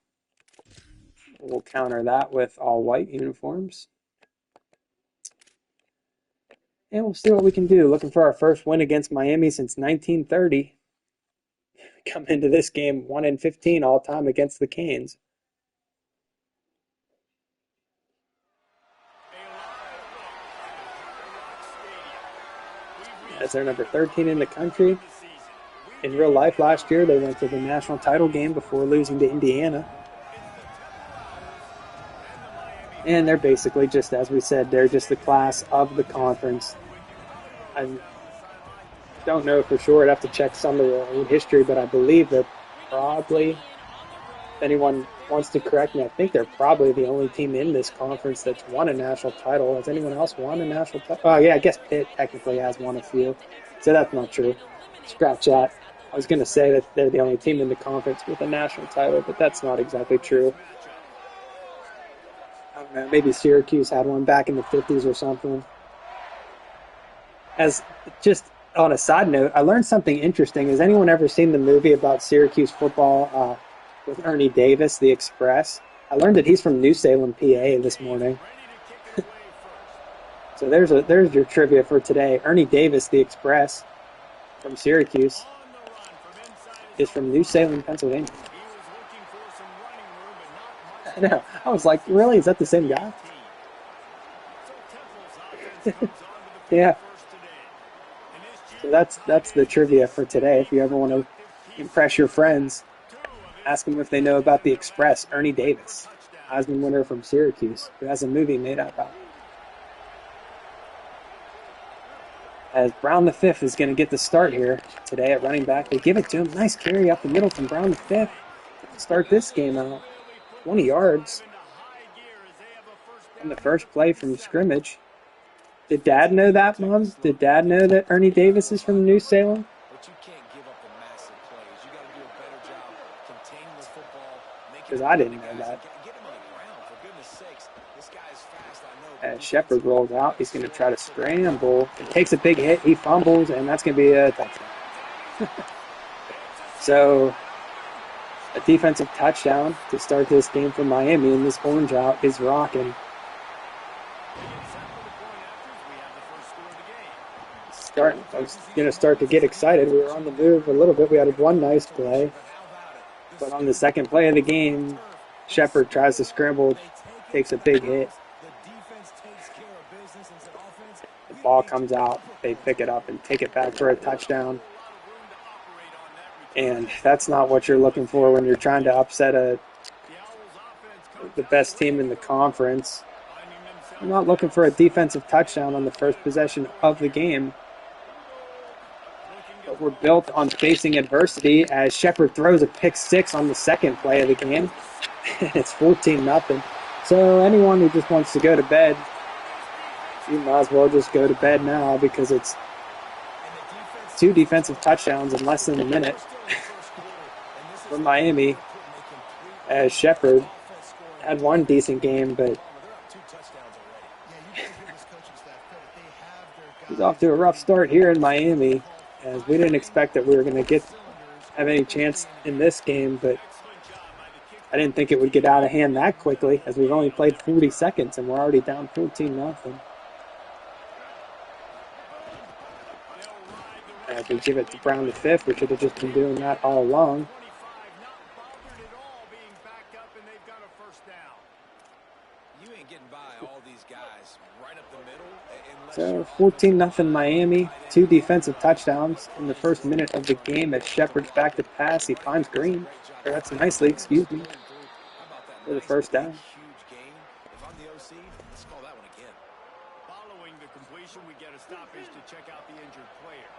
We'll counter that with all white uniforms. And we'll see what we can do. Looking for our first win against Miami since 1930. Come into this game 1-15 all time against the Canes. As they're number 13 in the country. In real life last year, they went to the national title game before losing to Indiana. And they're basically just, as we said, they're just the class of the conference. I don't know for sure. I'd have to check some of the history, but I believe they're probably, if anyone wants to correct me, I think they're probably the only team in this conference that's won a national title. Has anyone else won a national title? Oh, yeah, I guess Pitt technically has won a few. So that's not true. Scratch that. I was going to say that they're the only team in the conference with a national title, but that's not exactly true. I don't know, maybe Syracuse had one back in the 50s or something. As just on a side note, I learned something interesting. Has anyone ever seen the movie about Syracuse football with Ernie Davis, The Express? I learned that he's from New Salem, PA this morning. So there's your trivia for today. Ernie Davis, The Express, from Syracuse, is from New Salem, Pennsylvania. I know. I was like, really? Is that the same guy? Yeah. So that's the trivia for today. If you ever want to impress your friends, ask them if they know about The Express. Ernie Davis, Heisman winner from Syracuse, who has a movie made out about it. As Brown the Fifth is going to get the start here today at running back. They give it to him. Nice carry up the middle from Brown the Fifth to start this game out. 20 yards on the first play from scrimmage. Did Dad know that, Mom? Did Dad know that Ernie Davis is from New Salem? But you can't give up the massive plays. You got to do a better job containing the football. Because I didn't know that. Get him on the ground, for goodness sakes. This guy is fast, I know. As Shepard rolls out, he's going to try to scramble. He takes a big hit, he fumbles, and that's going to be a touchdown. So A defensive touchdown to start this game for Miami, and this orange out is rocking. I was going to start to get excited. We were on the move a little bit. We had one nice play. But on the second play of the game, Shepard tries to scramble, takes a big hit. The ball comes out. They pick it up and take it back for a touchdown. And that's not what you're looking for when you're trying to upset the best team in the conference. I'm not looking for a defensive touchdown on the first possession of the game. But we're built on facing adversity as Shepard throws a pick six on the second play of the game. It's 14-0. So anyone who just wants to go to bed, you might as well just go to bed now because it's 2 defensive touchdowns in less than a minute for Miami, as Shepard had one decent game, but he's off to a rough start here in Miami, as we didn't expect that we were going to have any chance in this game, but I didn't think it would get out of hand that quickly, as we've only played 40 seconds and we're already down 14-0. As we give it to Brown the fifth, we should have just been doing that all along. So 14-0 Miami, 2 defensive touchdowns in the first minute of the game as Shepard's back to pass. He finds Green, or that's nicely, excuse me, for the first down. Following the completion, we get a stoppage to check out the injured player.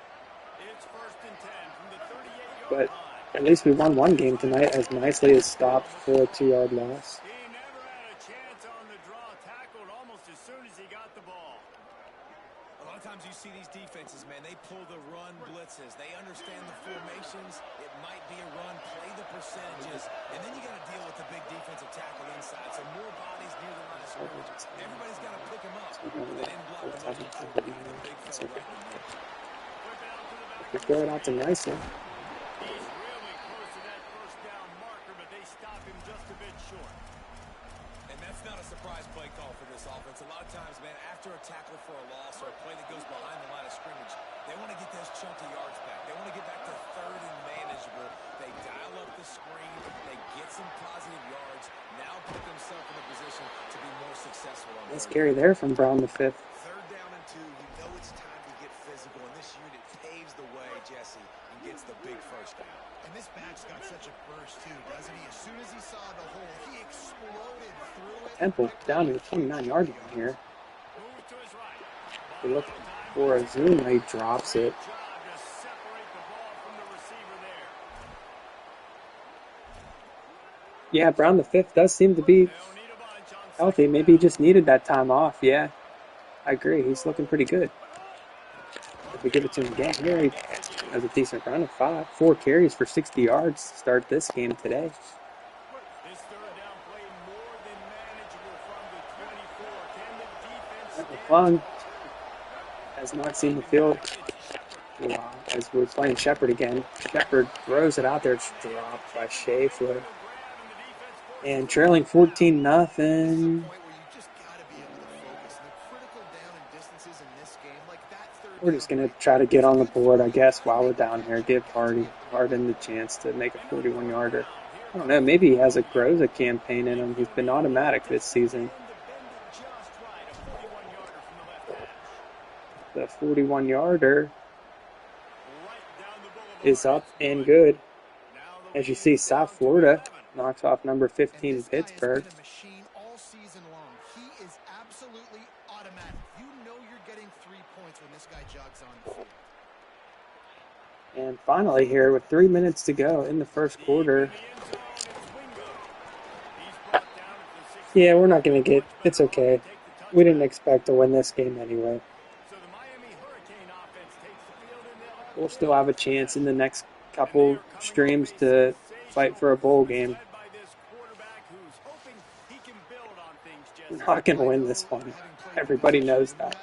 It's 1st and 10 from the 38-yard line. But at least we won one game tonight, as Nicely is stopped for a 2-yard loss. He never had a chance on the draw, tackled almost as soon as he got the ball. A lot of times you see these defenses, man, they pull the run blitzes. They understand the formations. It might be a run, play the percentages, and then you got to deal with the big defensive tackle inside. So more bodies near the line of scrimmage. Everybody's got to pick them up. But they didn't block the most important, the big fella right in the middle. We throw it out to Nicely. He's really close to that first down marker, but they stop him just a bit short. And that's not a surprise play call for this offense. A lot of times, man, after a tackle for a loss or a play that goes behind the line of scrimmage, they want to get those chunky yards back. They want to get back to 3rd and manageable. They dial up the screen. They get some positive yards. Now put themselves in a position to be more successful on Nice carry there from Brown the fifth. 3rd down and 2. You know it's time to get physical, and this unit paves the way, Jesse, and gets the big first down. And this back's got such a burst too, doesn't he? As soon as he saw the hole, he exploded through it. Temple down to the 29-yard line here. Move to his right. We look for a zoom, he drops it. Job to separate the ball from the receiver there. Yeah, Brown the fifth does seem to be They'll need a bunch on healthy. Maybe he just needed that time off. Yeah, I agree. He's looking pretty good. If we give it to him again here, he has a decent run of 4 carries for 60 yards to start this game today. This 3rd down play more than manageable from the 24. Can the defense McClung has not seen the field in a while, as we're playing Shepard again. Shepard throws it out there. It's dropped by Schaefer. And trailing 14-0. Point where you just got to be able to focus. The critical down and distances in this game, like that 3rd We're just going to try to get on the board, I guess, while we're down here. Give Hardin the chance to make a 41-yarder. I don't know, maybe he has a Groza campaign in him. He's been automatic this season. The 41-yarder is up and good. As you see, South Florida knocks off number 15 Pittsburgh. Been a machine all season long. He is absolutely automatic. You know you're getting 3 points when this guy jogs on the field. And finally here, with 3 minutes to go in the first quarter. Yeah, we're not going to get... It's okay. We didn't expect to win this game anyway. We'll still have a chance in the next couple streams to fight for a bowl game. We're not going to win this one. Everybody knows that.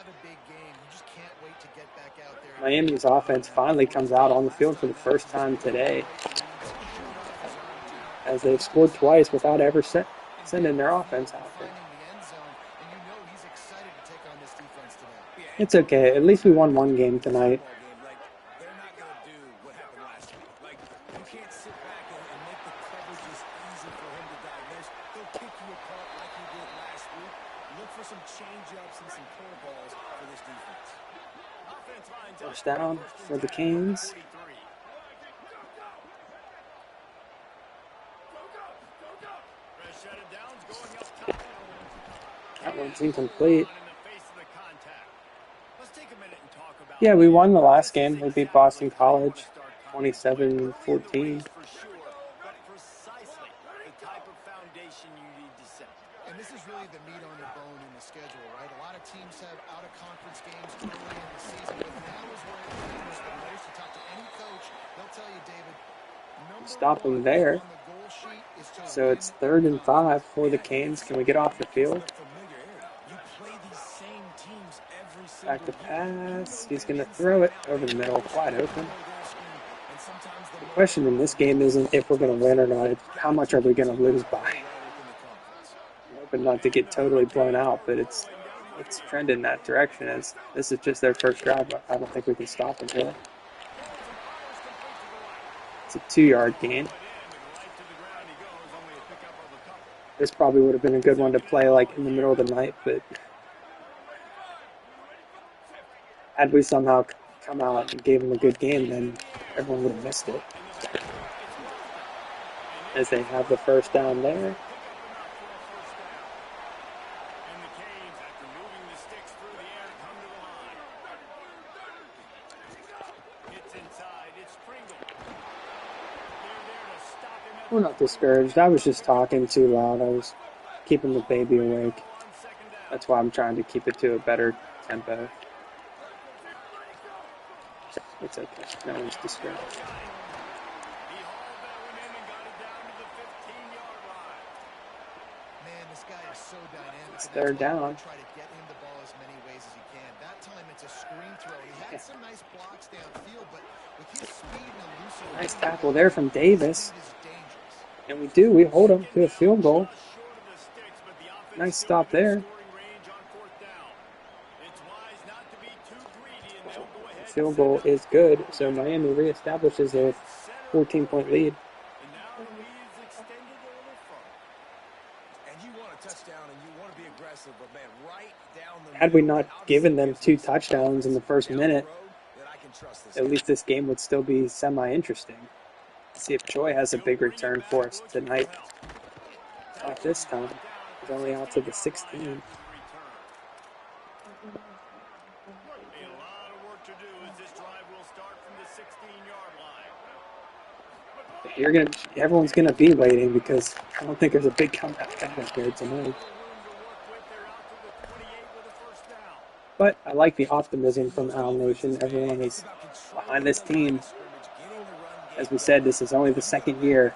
Miami's offense finally comes out on the field for the first time today. as they've scored twice without ever sending their offense out there. Finding the end zone, and you know he's excited to take on this defense today. It's okay. At least we won one game tonight. Football game, like, they're not going to do what happened last week. Like, you can't sit back and make the coverages easy for him to diagnose. He'll kick you apart like he did last week. Look for some change-ups and some curveballs for this defense. Offense lines up. First down for the Canes. 43. Fresh set of downs going up top. That one's incomplete. In the face of the contact. Let's take a minute and talk about Yeah, we won the last game. We beat Boston College 27-14. for sure, but precisely the type of foundation you need to set. And this is really the meat on the bone in the schedule, right? A lot of teams have out-of-conference games early in the season, but now is where it matters the most. You talk to any coach, they'll tell you, David, number Stop them one there. on the goal sheet is to So it's 3rd and 5 for the Canes. Can we get off the field? Familiar area. You play these same teams every single Back to year. pass. He's going to throw it over the middle, wide open. And sometimes the The question in this game isn't if we're going to win or not. It's how much are we going to lose by. I'm hoping not to get totally blown out, but it's trending that direction. As this is just their first drive. But I don't think we can stop them really. It's a 2-yard gain. This probably would have been a good one to play like in the middle of the night, but had we somehow come out and gave them a good game, then everyone would have missed it. As they have the first down there. And the Canes, after moving the sticks through the air, come to the line. It's inside. It's Pringle. They're there to stop him at We're not discouraged. I was just talking too loud. I was keeping the baby awake. on second down. That's why I'm trying to keep it to a better tempo. It's okay. No one's discouraged. He hauled that one in and got it down to the 15-yard line. Man, this guy is so dynamic. It's and that's third why you down. wanna try to get him the ball as many ways as you can. That time it's a screen throw. He had some nice blocks downfield, but with his speed and elusive Nice tackle there from Davis. speed is dangerous. And we do. We hold them to a field goal. Short of the sticks, but the offense Nice still stop within there. scoring range on fourth down. It's wise not to be too greedy, and they'll go ahead Field and goal send it. is good. So Miami reestablishes a 14-point lead. And now the lead is extended a little further. And you want a touchdown and you want to be aggressive, but man, right down the Had we middle, not obviously given them gives 2 you some touchdowns in the first down the minute, road that I can trust this at guy. least this game would still be semi-interesting. See if Choi has a big return for us tonight. Not this time. He's only out to the 16. A lot of work to do as this drive will start from the 16-yard line. Everyone's gonna be waiting because I don't think there's a big comeback out here tonight. But I like the optimism from Owl Nation. Everyone is behind this team. As we said, this is only the second year.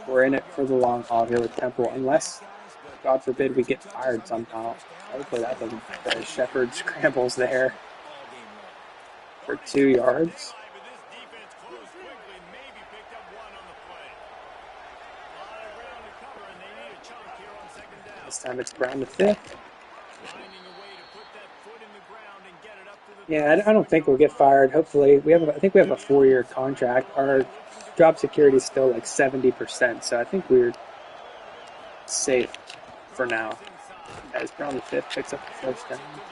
We're in it for the long haul here with Temple, unless, God forbid, we get fired somehow. Hopefully that doesn't happen. Shepard scrambles there for 2 yards. This time it's Brown to 5th. Yeah, I don't think we'll get fired. Hopefully, I think we have a 4-year contract. Our job security is still like 70%, so I think we're safe for now. As Brown the 5th picks up the first down. That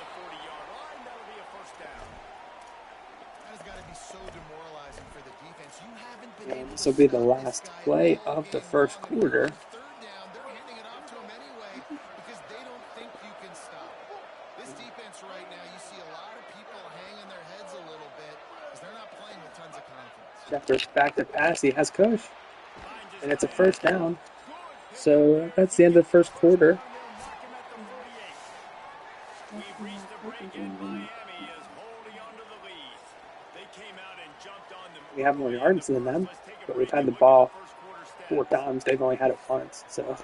has got to be so demoralizing for the defense. You haven't been And able this to will be the stop this last guy play all of the game first long. quarter. Third down, they're handing it off to him anyway because they don't think you can stop him. This defense right now, you see a lot of people hanging their heads a little bit because they're not playing with tons of confidence. Shepard's back to pass. He has Coach. And it's a first down. So that's the end of the first quarter. We've reached the break in Miami is holding on to the lead. They came out and jumped on them. We have more yards than them, but we've had the ball 4 times. They've only had it once. So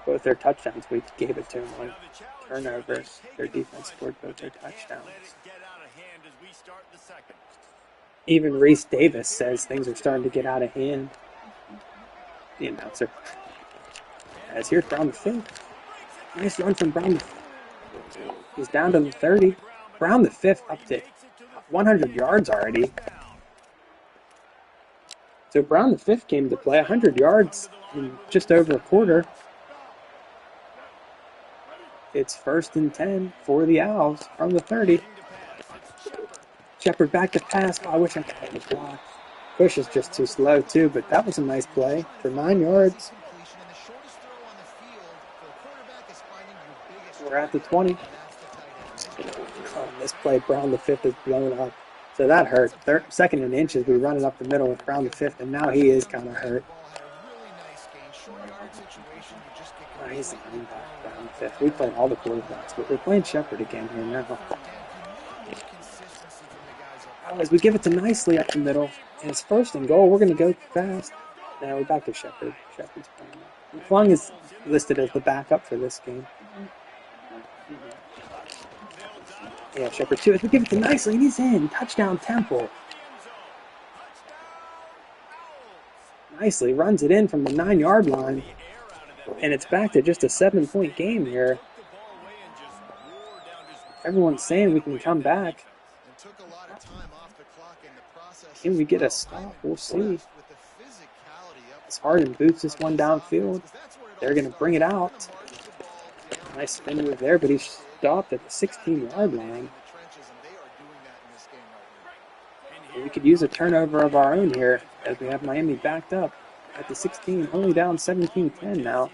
both their touchdowns, we gave it to them on turnovers. Their defense scored both their touchdowns. Let it get out of hand as we start the second. Even Reese Davis says things are starting to get out of hand. the announcer. As here's Brown the fifth. Nice run from Brown the fifth. He's down to the 30. Brown the fifth up to 100 yards already. So Brown the fifth came to play 100 yards in just over a quarter. It's 1st and 10 for the Owls from the 30. Shepard back to pass. Oh, I wish I could have the block. Push is just too slow too, but that was a nice play for 9 yards. We're at the 20. Oh, this play, Brown the fifth is blown up. So that hurt. 2nd and inches, we run it up the middle with Brown the fifth, and now he is kind of hurt. Oh, he's the running back, Brown the fifth. We played all the quarterbacks, but we're playing Shepard again here now. Oh, as we give it to Nicely up the middle, and it's 1st and goal. We're going to go fast. Now we're back to Shepard. Shepard's playing. Flung is listed as the backup for this game. Yeah, Shepard too. As we give it to Nicely, and he's in. Touchdown, Temple. Nicely runs it in from the 9-yard line. And it's back to just a 7-point game here. Everyone's saying we can come back. Can we get a stop? We'll see. As Harden boots this one downfield, they're going to bring it out. Nice spin move there, but he's stopped at the 16-yard line. We could use a turnover of our own here as we have Miami backed up at the 16, only down 17-10 now.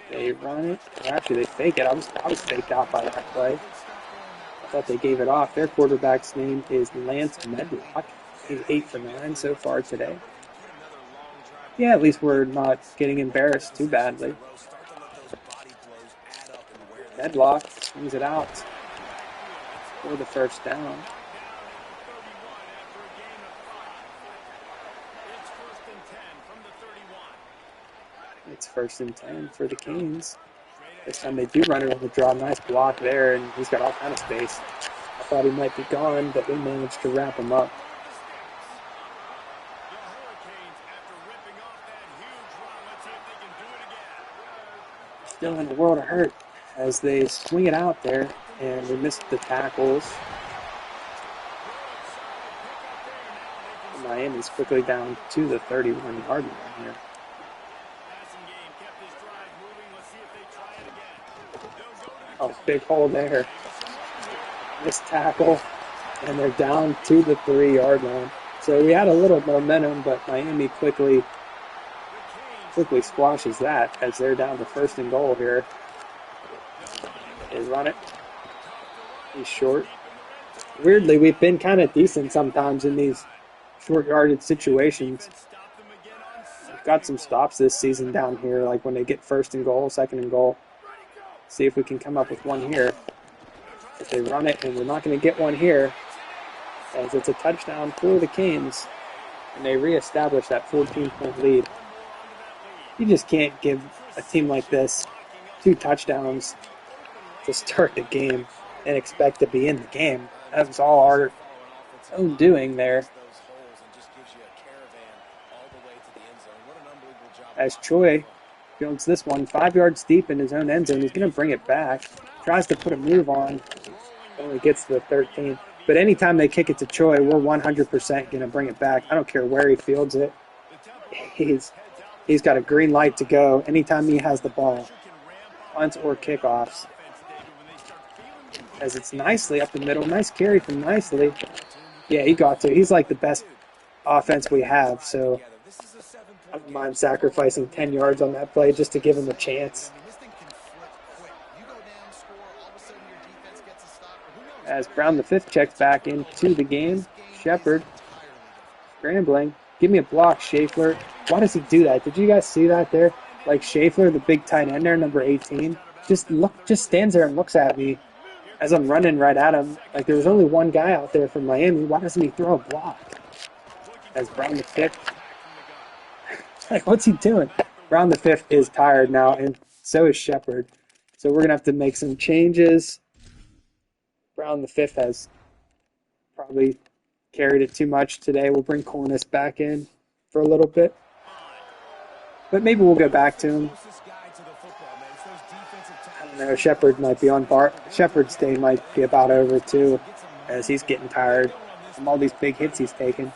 They run it, or actually they fake it. I was faked out by that play. I thought they gave it off. Their quarterback's name is Lance Medlock. He's 8 for 9 so far today. Yeah, at least we're not getting embarrassed too badly. Medlock swings it out for the 1st down. It's 1st and 10 for the Canes. This time they do run it on the draw. Nice block there, and he's got all kind of space. I thought he might be gone, but we managed to wrap him up. Still in a world of hurt as they swing it out there, and we missed the tackles. Miami's quickly down to the 31-yard line here. Oh, big hole there. Missed tackle, and they're down to the 3-yard line. So we had a little momentum, but Miami quickly squashes that as they're down to 1st and goal here. They run it. He's short. Weirdly, we've been kind of decent sometimes in these short-yarded situations. We've got some stops this season down here, like when they get 1st and goal, 2nd and goal. See if we can come up with one here. If they run it, and we're not going to get one here, as it's a touchdown for the Canes, and they reestablish that 14-point lead. You just can't give a team like this 2 touchdowns to start the game and expect to be in the game. That was all our own doing there. As Choi fields this one 5 yards deep in his own end zone, he's going to bring it back. Tries to put a move on, only gets to the 13. But anytime they kick it to Choi, we're 100% going to bring it back. I don't care where he fields it. He's got a green light to go anytime he has the ball, punts or kickoffs. As it's Nicely up the middle. Nice carry from Nicely. Yeah, he got to. He's like the best offense we have, so I don't mind sacrificing 10 yards on that play just to give him a chance. As Brown the 5th checks back into the game. Shepard scrambling. Give me a block, Schaefer. Why does he do that? Did you guys see that there? Like Schaefer, the big tight end there, number 18, just stands there and looks at me as I'm running right at him. Like there was only one guy out there from Miami. Why doesn't he throw a block? As Brown the 5th. Like, what's he doing? Brown the 5th is tired now, and so is Shepard. So we're going to have to make some changes. Brown the 5th has probably carried it too much today. We'll bring Cornish back in for a little bit. But maybe we'll go back to him. I don't know. Shepard might be on bar. Shepard's day might be about over too, as he's getting tired from all these big hits he's taken.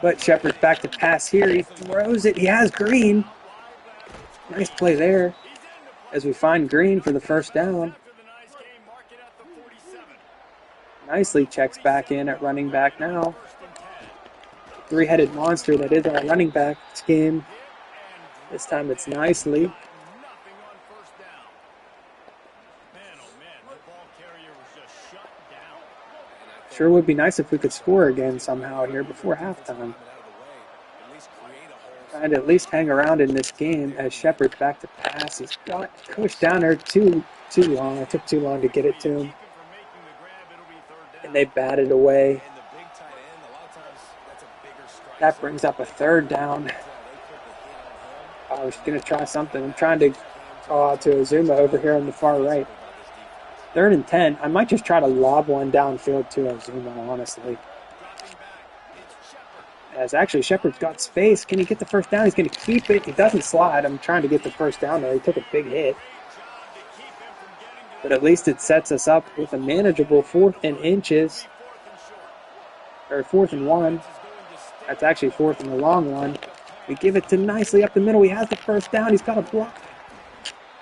But Shepard's back to pass here. He throws it. He has Green. Nice play there. As we find Green for the first down. Nicely checks back in at running back now. Three-headed monster that is our running back scheme. This time it's Nicely. Sure would be nice if we could score again somehow here before halftime. Trying to at least hang around in this game as Shepard's back to pass. He's got pushed down there too long. It took too long to get it to him. And they batted away. That brings up a third down. I was going to try something. I'm trying to call out to Azuma over here on the far right. 3rd and 10. I might just try to lob one downfield to Azuma, honestly. As actually Shepard's got space. Can he get the first down? He's going to keep it. He doesn't slide. I'm trying to get the first down there. He took a big hit. But at least it sets us up with a manageable 4th and inches. Or 4th and 1. That's actually 4th and a long one. We give it to Nicely up the middle. He has the first down. He's got a block.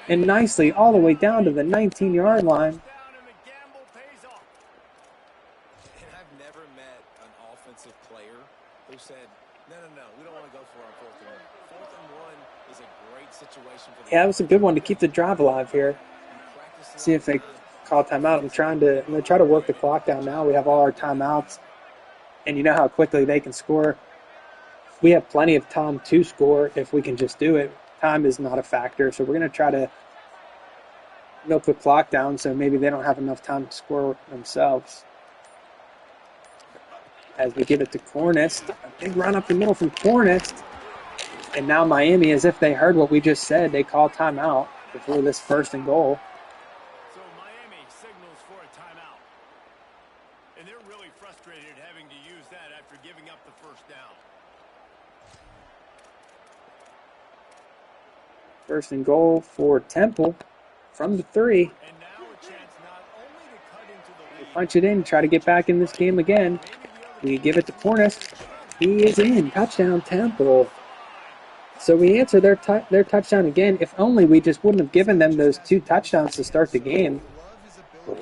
And Nicely all the way down to the 19-yard line. And I've never met an offensive player who said, no, we don't want to go for our 4th and 1. 4th and 1 is a great situation for the Yeah, it was a good one to keep the drive alive here. See if they call timeout. I'm going to try to work the clock down now. We have all our timeouts. And you know how quickly they can score. We have plenty of time to score if we can just do it. Time is not a factor, so we're going to try to milk the clock down so maybe they don't have enough time to score themselves. As we give it to Cornist. A big run up the middle from Cornist. And now Miami, as if they heard what we just said, they call timeout before this 1st and goal. So Miami signals for a timeout. And they're really frustrated having to use that after giving up the first down. 1st and goal for Temple from the 3. And now a chance not only to cut into the lead. Punch it in, try to get back in this game again. We give it to Cornist. He is in. Touchdown, Temple. So we answer their touchdown again. If only we just wouldn't have given them those 2 touchdowns to start the game.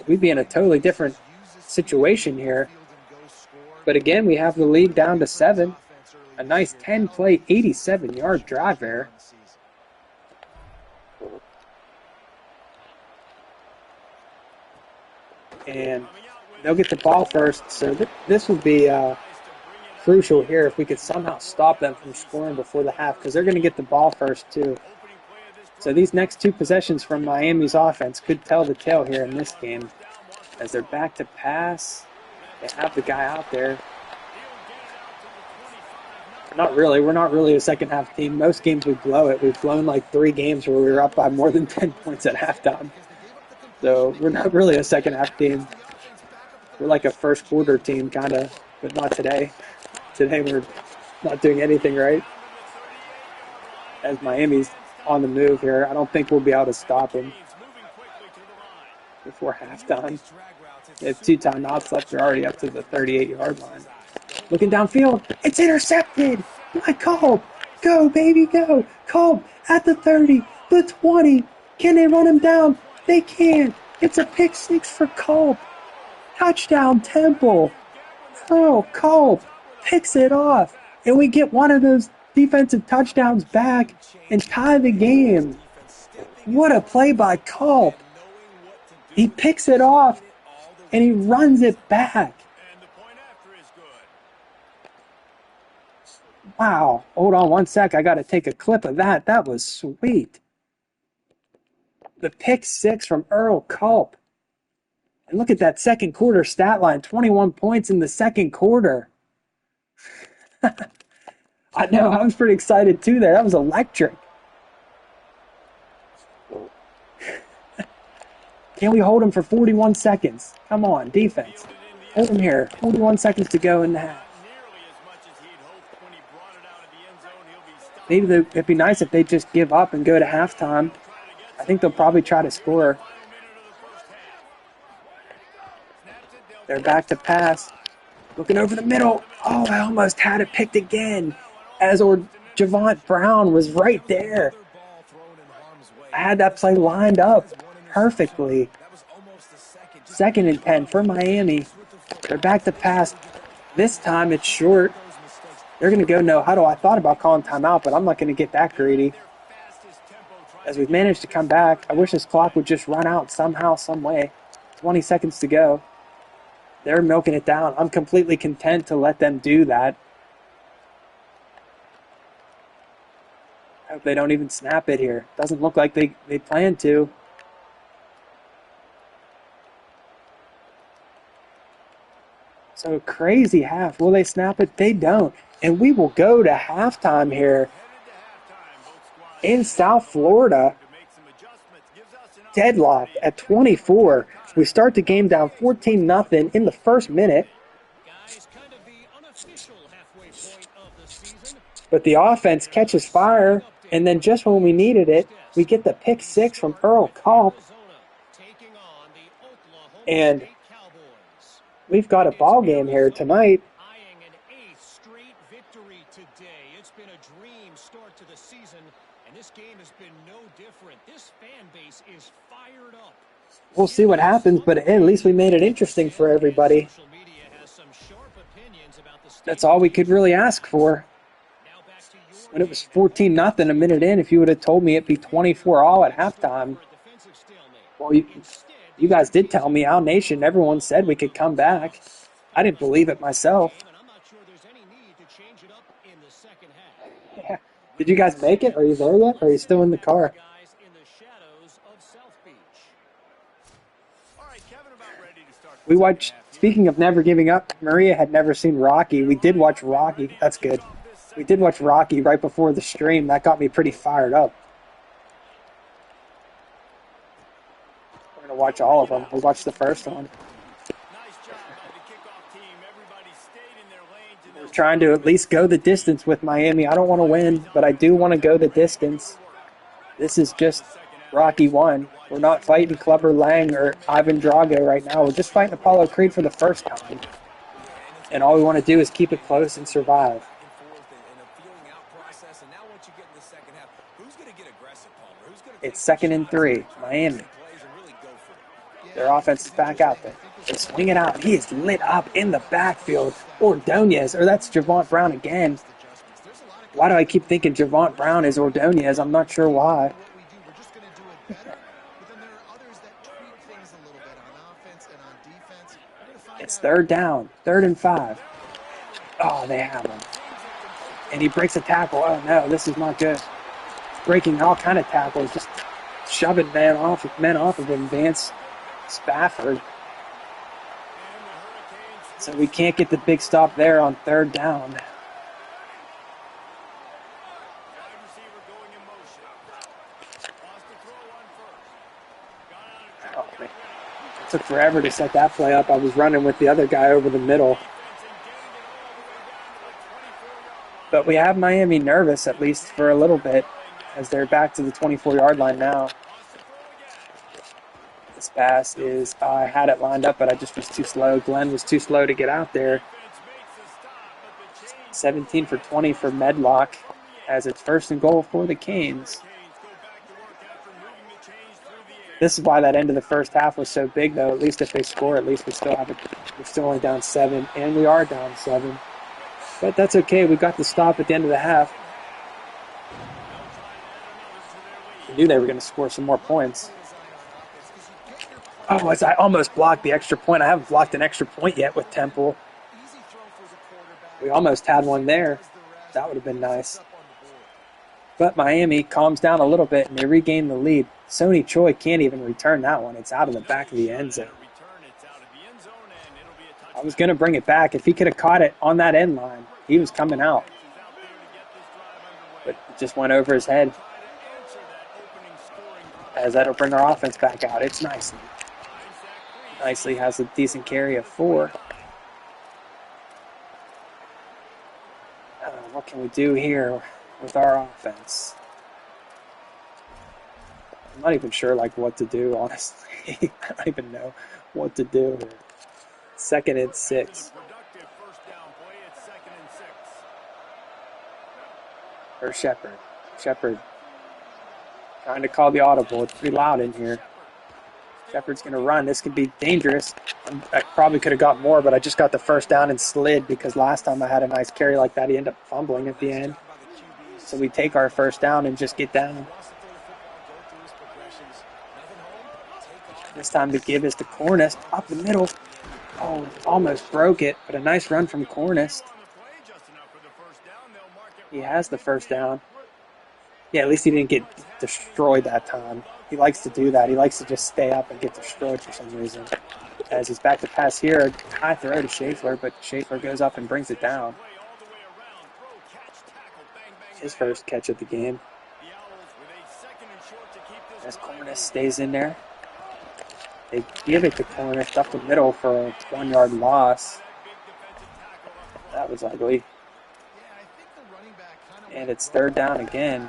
We'd be in a totally different situation here. But again, we have the lead down to 7. A nice 10-play, 87-yard drive there. And they'll get the ball first. So this would be crucial here if we could somehow stop them from scoring before the half, because they're going to get the ball first too. So these next 2 possessions from Miami's offense could tell the tale here in this game. As they're back to pass, they have the guy out there. Not really. We're not really a second half team. Most games we blow it. We've blown like 3 games where we were up by more than 10 points at halftime. So we're not really a second half team. We're like a first quarter team, kind of, but not today. Today we're not doing anything right. As Miami's on the move here, I don't think we'll be able to stop them before halftime. They have 2 timeouts left. They're already up to the 38-yard line. Looking downfield. It's intercepted by Kolb. Go, baby, go. Kolb at the 30, the 20. Can they run him down? They can. It's a pick 6 for Kolb. Touchdown, Temple. Oh, Kolb picks it off. And we get one of those defensive touchdowns back and tie the game. What a play by Kolb. He picks it off and he runs it back. Wow. Hold on one sec. I got to take a clip of that. That was sweet. The pick 6 from Earl Kolb. And look at that second quarter stat line. 21 points in the second quarter. I know. I was pretty excited too there. That was electric. Can we hold him for 41 seconds? Come on, defense. Hold him here. 41 seconds to go in the half. maybe it'd be nice if they just give up and go to halftime. I think they'll probably try to score. They're back to pass. Looking over the middle. Oh, I almost had it picked again. Javont Brown was right there. I had that play lined up perfectly. 2nd and 10 for Miami. They're back to pass. This time it's short. They're going to go no huddle. I thought about calling timeout, but I'm not going to get that greedy. As we've managed to come back, I wish this clock would just run out somehow, some way. 20 seconds to go. They're milking it down. I'm completely content to let them do that. I hope they don't even snap it here. Doesn't look like they plan to. So crazy half. Will they snap it? They don't. And we will go to halftime here in South Florida. Deadlocked at 24. We start the game down 14-0 in the first minute. But the offense catches fire, and then just when we needed it, we get the pick 6 from Earl Culp. And we've got a ball game here tonight. It's been a dream start to the season, and this game has been no different. This fan base is fired up. We'll see what happens, but at least we made it interesting for everybody. That's all we could really ask for. When it was 14-0 a minute in, if you would have told me it'd be 24-all at halftime, well, you guys did tell me, Owl Nation, everyone said we could come back. I didn't believe it myself. Yeah. Did you guys make it? Are you there yet? Or are you still in the car? We watched, speaking of never giving up, Maria had never seen Rocky. We did watch Rocky. That's good. We did watch Rocky right before the stream. That got me pretty fired up. We're going to watch all of them. We'll watch the first one. We're trying to at least go the distance with Miami. I don't want to win, but I do want to go the distance. This is just Rocky 1. We're not fighting Clubber Lang or Ivan Drago right now. We're just fighting Apollo Creed for the first time. And all we want to do is keep it close and survive. It's 2nd and 3, Miami. Their offense is back out there. They swing it out. He is lit up in the backfield. Ordonez, or that's Javont Brown again. Why do I keep thinking Javont Brown is Ordonez? I'm not sure why. It's 3rd down, 3rd and 5. Oh, they have him. And he breaks a tackle. Oh, no, this is not good. Breaking all kind of tackles, just shoving men off of him, Vance Spafford. So we can't get the big stop there on 3rd down. Oh, man. It took forever to set that play up. I was running with the other guy over the middle. But we have Miami nervous, at least for a little bit, as they're back to the 24-yard line now. This pass is, I had it lined up, but I just was too slow. Glenn was too slow to get out there. 17 for 20 for Medlock, as it's 1st and goal for the Canes. This is why that end of the first half was so big, though. At least if they score, at least we still have it. We're still only down 7, and we are down 7. But that's okay. We got the stop at the end of the half. We knew they were going to score some more points. Oh, as I almost blocked the extra point. I haven't blocked an extra point yet with Temple. We almost had one there. That would have been nice. But Miami calms down a little bit, and they regain the lead. Sonny Choi can't even return that one. It's out of the back of the end zone. I was going to bring it back. If he could have caught it on that end line, he was coming out. But it just went over his head. As that'll bring our offense back out. It's Nicely. Nicely has a decent carry of 4. What can we do here? with our offense. I'm not even sure like what to do, honestly. I don't even know what to do here. 2nd and 6. Productive first down play. It's 2nd and 6. For Shepard. Shepard trying to call the audible. It's pretty loud in here. Shepard's going to run. This could be dangerous. I probably could have got more, but I just got the first down and slid because last time I had a nice carry like that, he ended up fumbling at the end. So we take our first down and just get down. This time the give is to Cornish. Up the middle. Oh, almost broke it, but a nice run from Cornish. He has the first down. Yeah, at least he didn't get destroyed that time. He likes to do that. He likes to just stay up and get destroyed for some reason. As he's back to pass here, high throw to Schaefer, but Schaefer goes up and brings it down. His first catch of the game. As Cornish stays in there. They give it to Cornish up the middle for a 1-yard loss. That was ugly. And it's 3rd down again.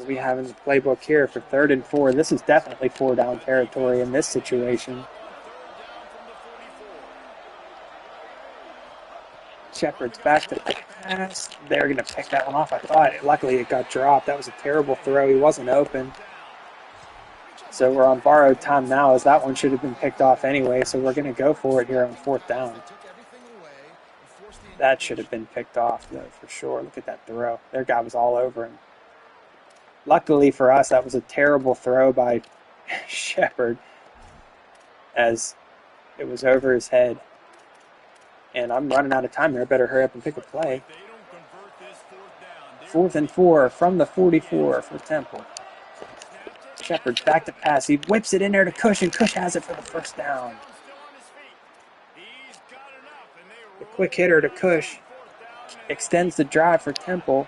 We have in the playbook here for 3rd and 4. This is definitely 4-down territory in this situation. Shepard's back to the pass. They're going to pick that one off. I thought. Luckily, it got dropped. That was a terrible throw. He wasn't open. So we're on borrowed time now, as that one should have been picked off anyway. So we're going to go for it here on 4th down. That should have been picked off, though, for sure. Look at that throw. Their guy was all over him. Luckily for us, that was a terrible throw by Shepard, as it was over his head. And I'm running out of time here. I better hurry up and pick a play. 4th and 4 from the 44 for Temple. Shepard back to pass. He whips it in there to Cush, and Cush has it for the first down. The quick hitter to Cush extends the drive for Temple.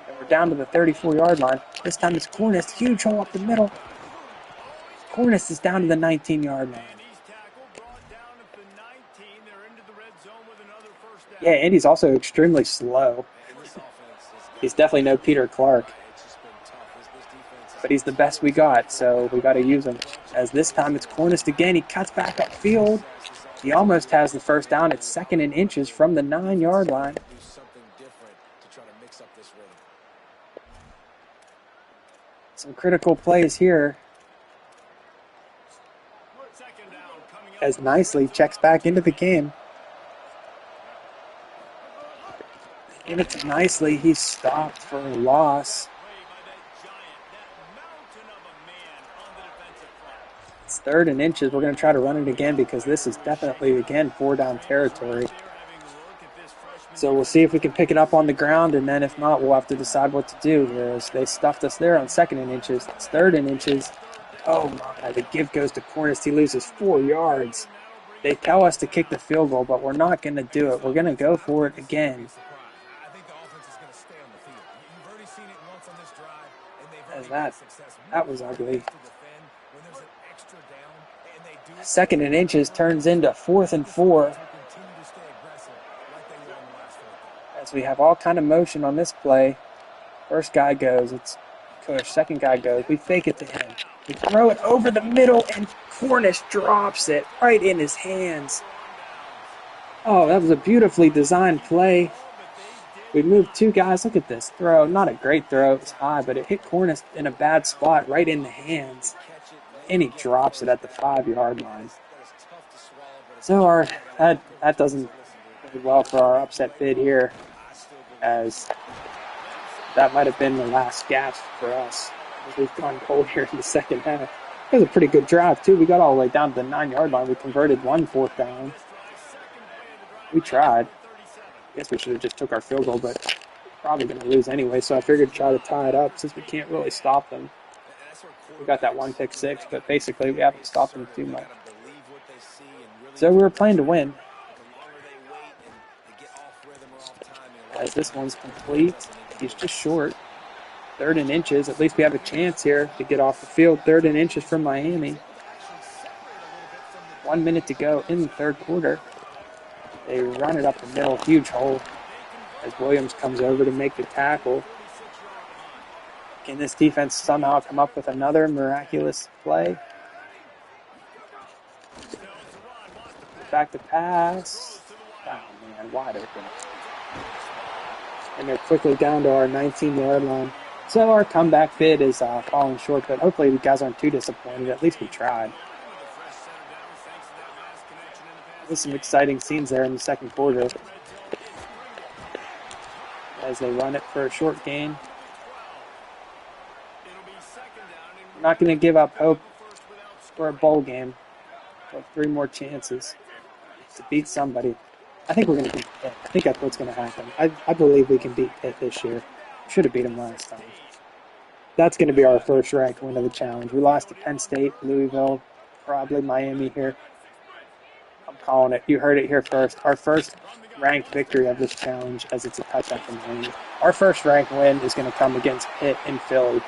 And we're down to the 34-yard line. This time it's Cornish. Huge hole up the middle. Cornish is down to the 19-yard line. Yeah, Andy's also extremely slow. He's definitely no Peter Clark. But he's the best we got, so we got to use him. As this time it's Cornish again. He cuts back upfield. He almost has the first down. It's 2nd and inches from the 9-yard line. Some critical plays here. As Nicely checks back into the game. Give it to Nicely. He's stopped for a loss. It's 3rd and inches. We're going to try to run it again because this is definitely, again, 4-down territory. So we'll see if we can pick it up on the ground, and then if not, we'll have to decide what to do here. As they stuffed us there on 2nd and inches. It's 3rd and inches. Oh my, the give goes to Cornish. He loses 4 yards. They tell us to kick the field goal, but we're not going to do it. We're going to go for it again. As that was ugly. 2nd and inches turns into 4th and 4. As we have all kind of motion on this play. First guy goes. It's Cush. Second guy goes. We fake it to him. We throw it over the middle, and Cornish drops it right in his hands. Oh, that was a beautifully designed play. We moved 2 guys. Look at this throw. Not a great throw. It was high, but it hit Cornish in a bad spot right in the hands. And he drops it at the 5-yard line. So that doesn't go well for our upset bid here, as that might have been the last gasp for us. As we've gone cold here in the second half. It was a pretty good drive, too. We got all the way down to the 9-yard line. We converted 1 4th down. We tried. I guess we should have just took our field goal, but probably going to lose anyway, so I figured try to tie it up since we can't really stop them. We got that 1 pick 6, but basically we haven't stopped them too much. So we were playing to win. As this one's complete, he's just short. 3rd and inches. At least we have a chance here to get off the field. 3rd and inches from Miami. 1 minute to go in the 3rd quarter. They run it up the middle, huge hole, as Williams comes over to make the tackle. Can this defense somehow come up with another miraculous play? Back to pass. Oh man, wide open. And they're quickly down to our 19-yard line. So our comeback bid is falling short, but hopefully you guys aren't too disappointed. At least we tried. There's some exciting scenes there in the second quarter as they run it for a short gain. We're not going to give up hope for a bowl game. We'll have 3 more chances to beat somebody. I think we're going to beat Pitt. I think that's what's going to happen. I believe we can beat Pitt this year. Should have beat them last time. That's going to be our first ranked win of the challenge. We lost to Penn State, Louisville, probably Miami here. I'm calling it. You heard it here first. Our first ranked victory of this challenge, as it's a touchdown from Miami. Our first ranked win is going to come against Pitt in Philly.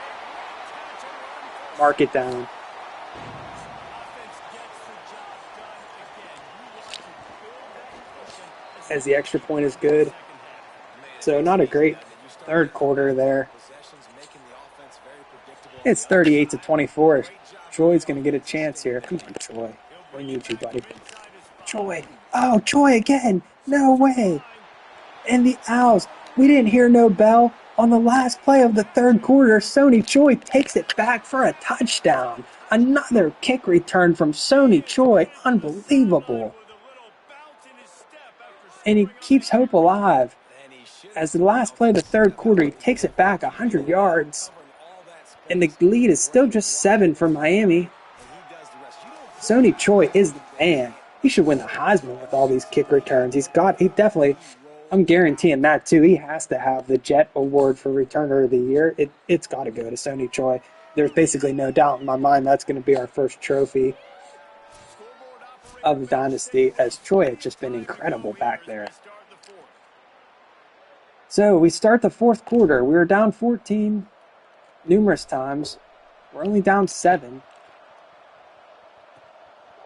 Mark it down. As the extra point is good. So not a great third quarter there. It's 38-24. Troy's going to get a chance here. Come on, Troy. We need you, buddy. Troy. Oh, Troy again. No way. And the Owls. We didn't hear no bell. On the last play of the third quarter, Sony Choi takes it back for a touchdown. Another kick return from Sony Choi. Unbelievable. And he keeps hope alive. As the last play of the third quarter, he takes it back 100 yards. And the lead is still just 7 for Miami. Sony Choi is the man. He should win the Heisman with all these kick returns. He definitely, I'm guaranteeing that too. He has to have the Jet Award for Returner of the Year. It's got to go to Sony Choi. There's basically no doubt in my mind that's going to be our first trophy of the dynasty, as Choi has just been incredible back there. So we start the fourth quarter. We were down 14 numerous times. We're only down 7.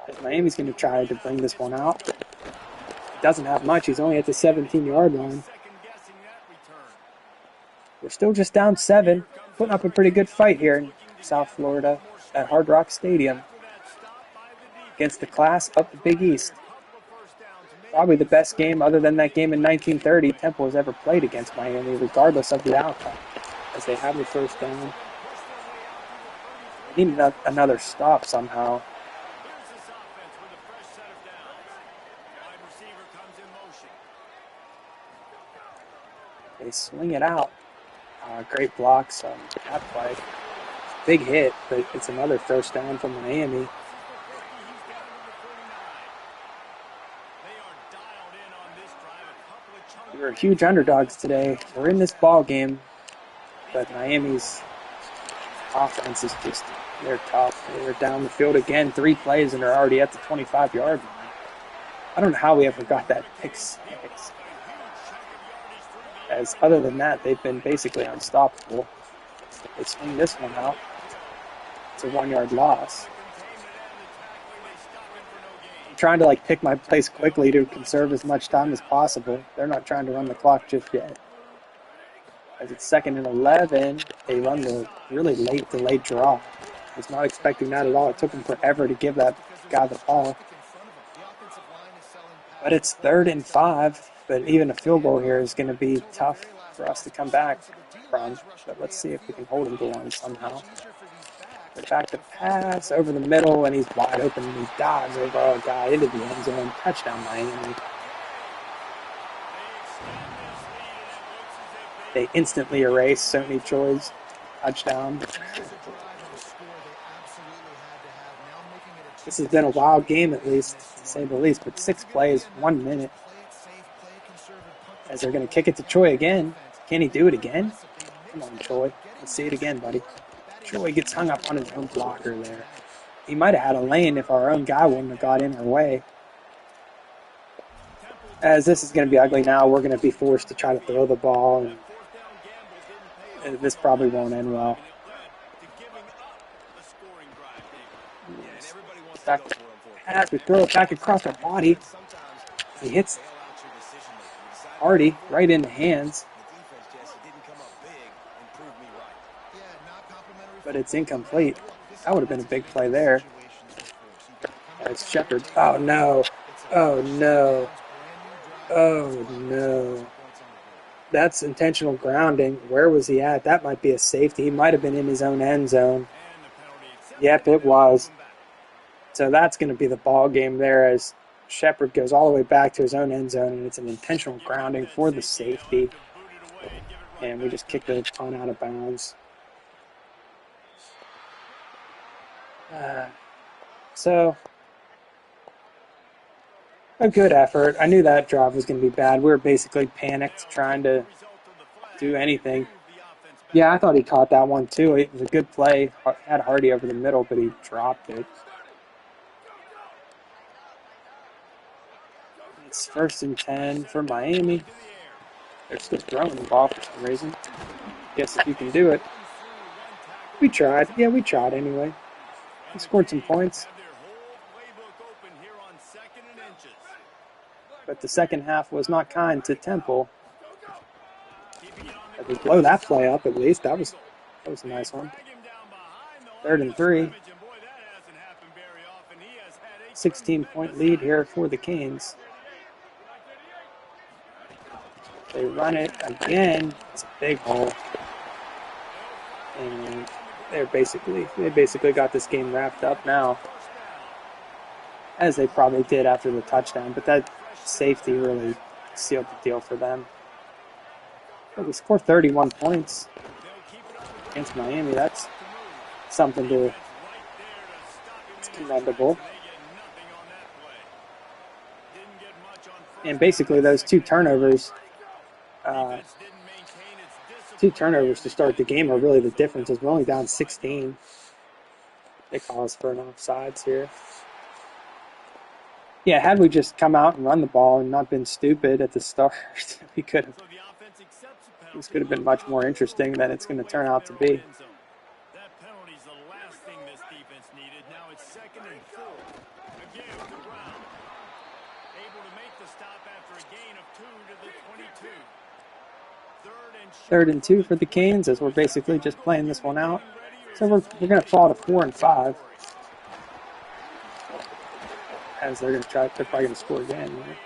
As Miami's going to try to bring this one out. He doesn't have much. He's only at the 17-yard line. We're still just down 7. Putting up a pretty good fight here in South Florida at Hard Rock Stadium against the class of the Big East. Probably the best game other than that game in 1930 Temple has ever played against Miami, regardless of the outcome, as they have the first down. They need another stop somehow. They swing it out. Great blocks on that play. Big hit, but it's another first down from Miami. We were huge underdogs today. We're in this ball game, but Miami's offense is just, they're tough. They're down the field again, 3 plays, and they're already at the 25-yard line. I don't know how we ever got that pick 6. As other than that, they've been basically unstoppable. They swing this one out. It's a 1-yard loss. I'm trying to pick my place quickly to conserve as much time as possible. They're not trying to run the clock just yet. As it's 2nd and 11, they run the really late delayed draw. I was not expecting that at all. It took them forever to give that guy the ball. But it's 3rd and 5. But even a field goal here is going to be tough for us to come back from. But let's see if we can hold him to one somehow. They're back to pass over the middle, and he's wide open, and he dives over our guy into the end zone. Touchdown, Miami. They instantly erase Sony Choi's touchdown. This has been a wild game, at least, to say the least. But 6 plays, 1 minute. As they're going to kick it to Choi again. Can he do it again? Come on, Choi. Let's see it again, buddy. Choi gets hung up on his own blocker there. He might have had a lane if our own guy wouldn't have got in our way. As this is going to be ugly now, we're going to be forced to try to throw the ball. And this probably won't end well. Yes. Back to pass. We throw it back across our body. He hits Hardy right in the hands, The defense, Jesse, didn't come up big and prove me right. Yeah, not complimentary but it's football. incomplete. Look, this That would have been a offense has big been play in these there. situations before, so you got to come out As there and Shepard. play Oh like that. no. It's a Oh fresh set of no. downs, brand new drive. Oh Let's go out there and see no. some points on the board. That's intentional grounding. Where was he at? That might be a safety. He might have been in his own end zone. And the penalty accepted. Yep, it They'll was. move him back. So that's going to be the ball game there as Shepard goes all the way back to his own end zone, and it's an intentional Give up grounding that for the safety. safety. Now have to boot it away and give it right And we back just to kicked him. the punt out of bounds. So, a good effort. I knew that drive was going to be bad. We were basically panicked trying to do anything. Yeah, I thought he caught that one too. It was a good play. Had Hardy over the middle, but he dropped it. It's 1st and 10 for Miami. They're still throwing the ball for some reason. Guess if you can do it. We tried. Yeah, we tried anyway. We scored some points. But the second half was not kind to Temple. If we blow that play up at least, that was a nice one. 3rd and 3. 16-point lead here for the Canes. They run it again. It's a big hole. And they basically got this game wrapped up now. As they probably did after the touchdown, but that safety really sealed the deal for them. But we scored 31 points against Miami. That's something to. It's commendable. And basically, those two turnovers to start the game are really the difference. We're only down 16. They call us for an offsides here. Yeah, had we just come out and run the ball and not been stupid at the start, we could have. This could have been much more interesting than it's going to turn out to be. That penalty's the last thing this defense needed. Now it's 2nd and 4. Again with the ground. Able to make the stop after a gain of 2 to the 22. 3rd and 2 for the Canes as we're basically just playing this one out. So we're going to fall to 4 and 5. As they're probably going to score again. Right?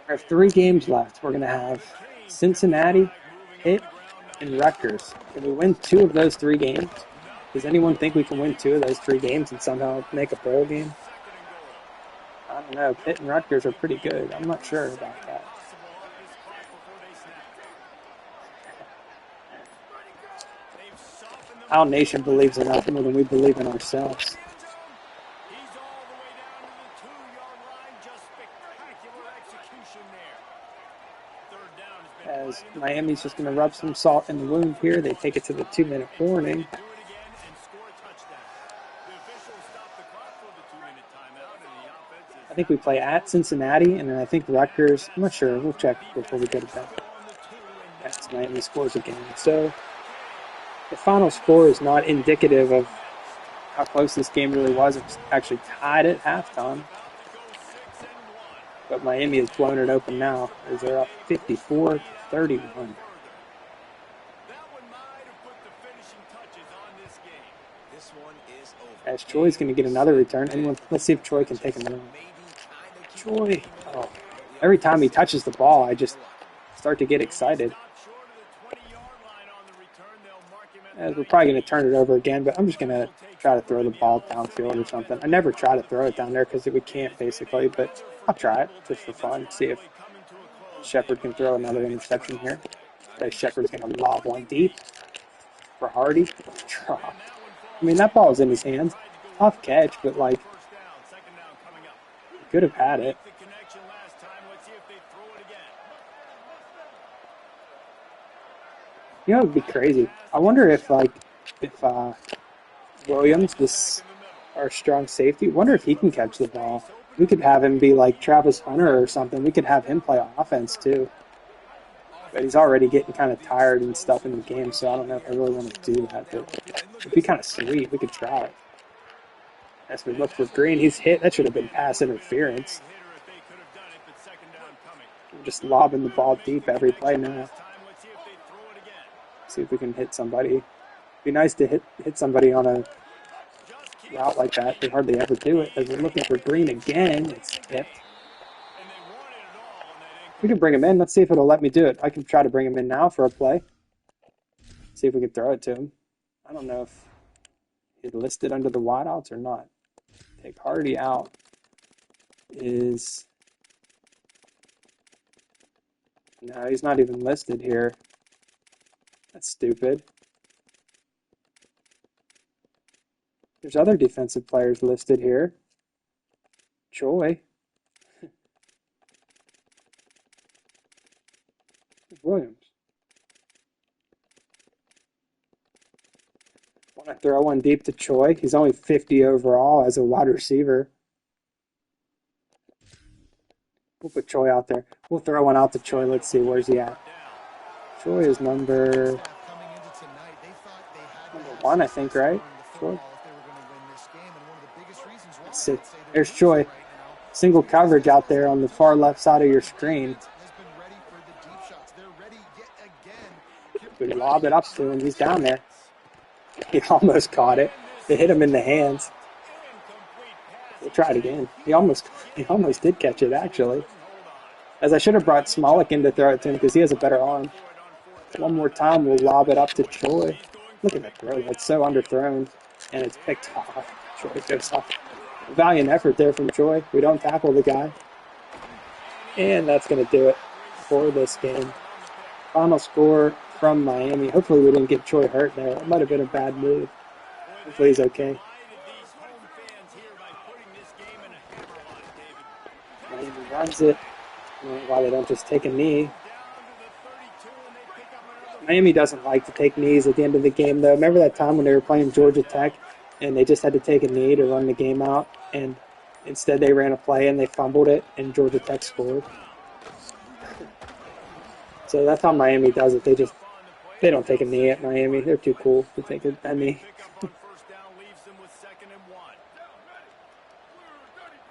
We have 3 games left. We're going to have Cincinnati, Pitt, and Rutgers. Can we win 2 of those 3 games? Does anyone think we can win 2 of those 3 games and somehow make a bowl game? I don't know. Pitt and Rutgers are pretty good. I'm not sure about that. Our nation believes in us more than we believe in ourselves. As Miami's just going to rub some salt in the wound here. They take it to the 2-minute warning. I think we play at Cincinnati, and then I think Rutgers. I'm not sure. We'll check before we go to bed. That's Miami scores again. So the final score is not indicative of how close this game really was. It's actually tied at halftime. But Miami has blown it open now as they're up 54-31. As Troy's going to get another return. Let's see if Troy can take another one. Troy. Oh, every time he touches the ball, I just start to get excited. As we're probably going to turn it over again, but I'm just going to try to throw the ball downfield or something. I never try to throw it down there because we can't basically, but I'll try it just for fun. See if Shepard can throw another interception here. Shepard's going to lob one deep for Hardy. Drop. I mean, that ball was in his hands. Tough catch, but like, he could have had it. You know, it would be crazy. I wonder if Williams, our strong safety, wonder if he can catch the ball. We could have him be like Travis Hunter or something. We could have him play offense too. But he's already getting kind of tired and stuff in the game, so I don't know if I really want to do that. But it'd be kind of sweet. We could try it. As we look for Green, he's hit. That should have been pass interference. just lobbing the ball deep every play now. See if we can hit somebody. Be nice to hit somebody on a route like that. They hardly ever do it. As we're looking for Green again, it's tipped. We can bring him in. Let's see if it'll let me do it. I can try to bring him in now for a play. See if we can throw it to him. I don't know if he's listed under the wideouts or not. Take Hardy out is... No, he's not even listed here. That's stupid. There's other defensive players listed here. Choi. Williams. Want to throw one deep to Choi? He's only 50 overall as a wide receiver. We'll put Choi out there. We'll throw one out to Choi. Let's see, where's he at? Choi is number 1, I think, right? Choi. Let's see. There's Choi. Single coverage out there on the far left side of your screen. We lob it up to him. He's down there. He almost caught it. They hit him in the hands. We'll try it again. He almost did catch it, actually. As I should have brought Smolik in to throw it to him because he has a better arm. One more time, we'll lob it up to Choi. Look at that throw. That's so underthrown. And it's picked off. Choi goes off. Valiant effort there from Choi. We don't tackle the guy. And that's going to do it for this game. Final score from Miami. Hopefully we didn't get Choi hurt there. It might have been a bad move. Hopefully he's okay. Miami runs it. I don't know why they don't just take a knee. Miami doesn't like to take knees at the end of the game, though. Remember that time when they were playing Georgia Tech and they just had to take a knee to run the game out, and instead they ran a play and they fumbled it and Georgia Tech scored? So that's how Miami does it. They don't take a knee at Miami. They're too cool to take a knee.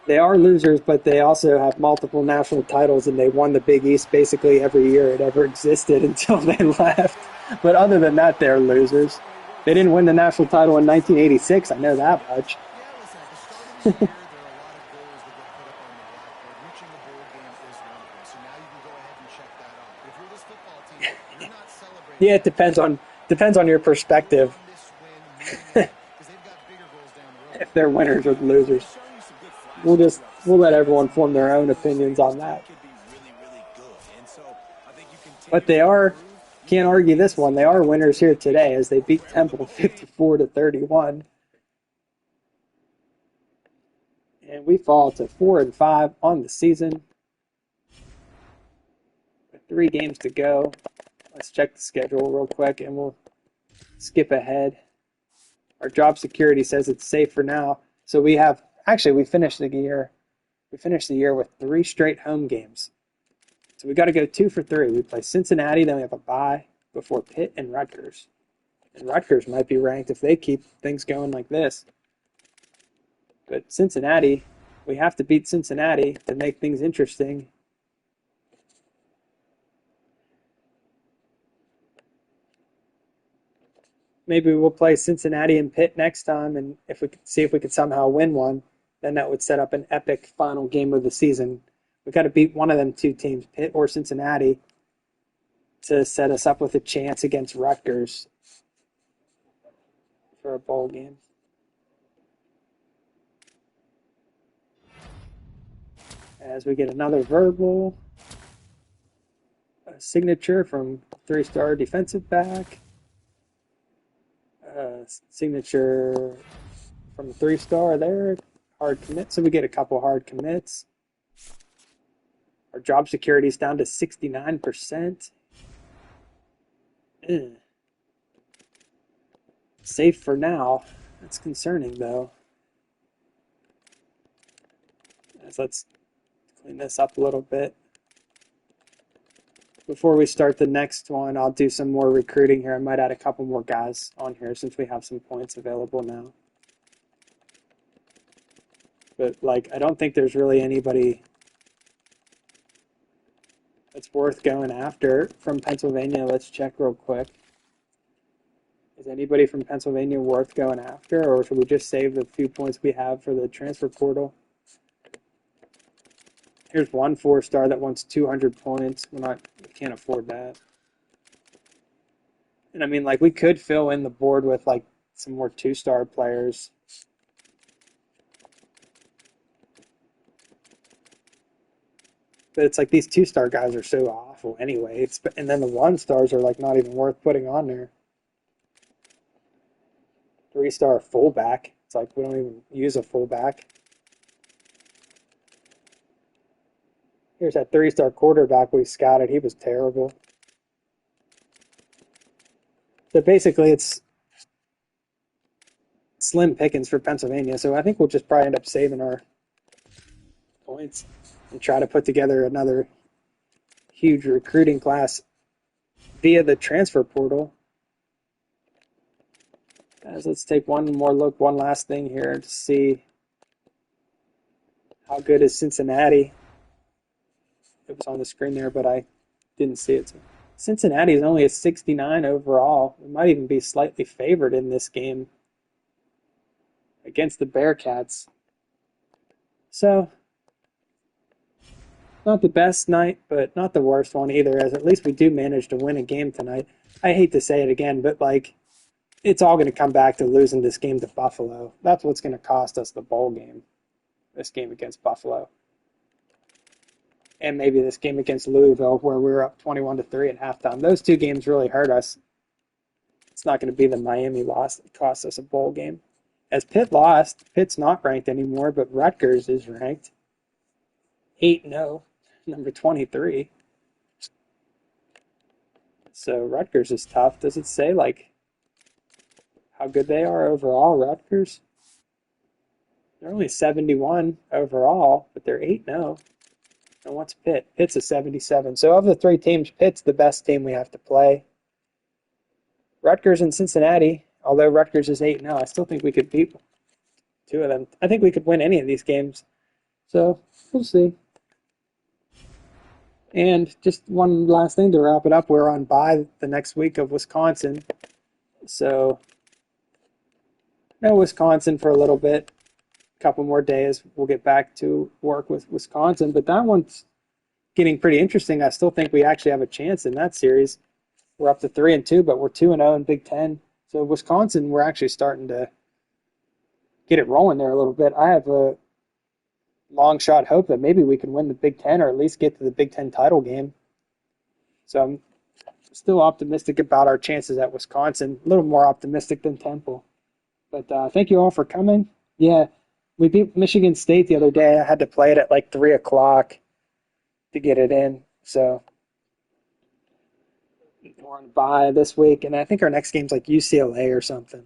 They are losers, but they also have multiple national titles, and they won the Big East basically every year it ever existed until they left. But other than that, they're losers. They didn't win the national title in 1986. I know that much. Yeah, it depends on your perspective. If they're winners or losers. We'll let everyone form their own opinions on that. But they are, can't argue this one, they are winners here today as they beat Temple 54-31. And we fall to 4-5 on the season. With 3 games to go. Let's check the schedule real quick and we'll skip ahead. Our job security says it's safe for now. So we finished the year. We finished the year with 3 straight home games. So we got to go 2 for 3. We play Cincinnati, then we have a bye before Pitt and Rutgers. And Rutgers might be ranked if they keep things going like this. But Cincinnati, we have to beat Cincinnati to make things interesting. Maybe we'll play Cincinnati and Pitt next time, and if we could see if we could somehow win one, then that would set up an epic final game of the season. We got to beat one of them 2 teams, Pitt or Cincinnati, to set us up with a chance against Rutgers for a bowl game. As we get another verbal, a signature from 3-star defensive back. Signature from the 3-star there. Hard commit. So we get a couple hard commits. Our job security is down to 69%. Safe for now. That's concerning, though. Let's clean this up a little bit. Before we start the next one, I'll do some more recruiting here. I might add a couple more guys on here since we have some points available now. But, I don't think there's really anybody that's worth going after from Pennsylvania? Let's check real quick. Is anybody from Pennsylvania worth going after, or should we just save the few points we have for the transfer portal? Here's one 4-star that wants 200 points. We can't afford that. And I mean, like, we could fill in the board with like some more 2-star players. But it's like these 2-star guys are so awful anyway. And then the 1-stars are like not even worth putting on there. 3-star fullback. It's like we don't even use a fullback. Here's that 3-star quarterback we scouted. He was terrible. So basically it's slim pickings for Pennsylvania. So I think we'll just probably end up saving our points and try to put together another huge recruiting class via the transfer portal. Guys, let's take one more look, one last thing here to see how good is Cincinnati. It was on the screen there, but I didn't see it. So Cincinnati is only a 69 overall. We might even be slightly favored in this game against the Bearcats. So, not the best night, but not the worst one either, as at least we do manage to win a game tonight. I hate to say it again, but like, it's all going to come back to losing this game to Buffalo. That's what's going to cost us the bowl game, this game against Buffalo. And maybe this game against Louisville, where we were up 21-3 at halftime. Those two games really hurt us. It's not going to be the Miami loss that cost us a bowl game. As Pitt lost, Pitt's not ranked anymore, but Rutgers is ranked 8-0, number 23. So Rutgers is tough. Does it say like how good they are overall, Rutgers? They're only 71 overall, but they're 8-0. And what's Pitt? Pitt's a 77. So of the three teams, Pitt's the best team we have to play. Rutgers and Cincinnati, although Rutgers is 8-0, I still think we could beat two of them. I think we could win any of these games. So we'll see. And just one last thing to wrap it up. We're on bye the next week of Wisconsin. So no Wisconsin for a little bit. Couple more days, we'll get back to work with Wisconsin, but that one's getting pretty interesting. I still think we actually have a chance in that series. We're up to 3-2, but we're 2-0 in Big Ten. So Wisconsin, we're actually starting to get it rolling there a little bit. I have a long shot hope that maybe we can win the Big Ten or at least get to the Big Ten title game. So I'm still optimistic about our chances at Wisconsin, a little more optimistic than Temple. But thank you all for coming. Yeah. We beat Michigan State the other day. I had to play it at like 3 o'clock to get it in. So we're on bye this week, and I think our next game's like UCLA or something.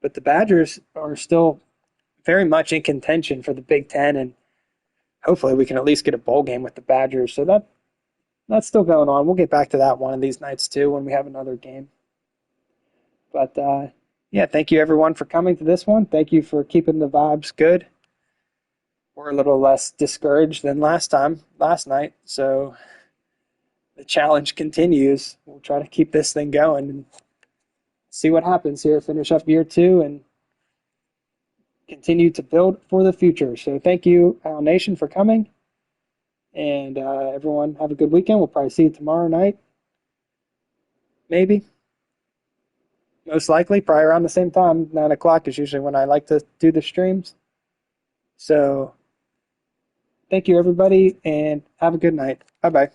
But the Badgers are still very much in contention for the Big Ten, and hopefully we can at least get a bowl game with the Badgers. So that's still going on. We'll get back to that one of these nights too when we have another game. But yeah, thank you everyone for coming to this one. Thank you for keeping the vibes good. We're a little less discouraged than last night. So the challenge continues. We'll try to keep this thing going and see what happens here. Finish up year 2 and continue to build for the future. So thank you, Owl Nation, for coming. And everyone have a good weekend. We'll probably see you tomorrow night. Maybe. Most likely, probably around the same time. 9 o'clock is usually when I like to do the streams. So, thank you, everybody, and have a good night. Bye-bye.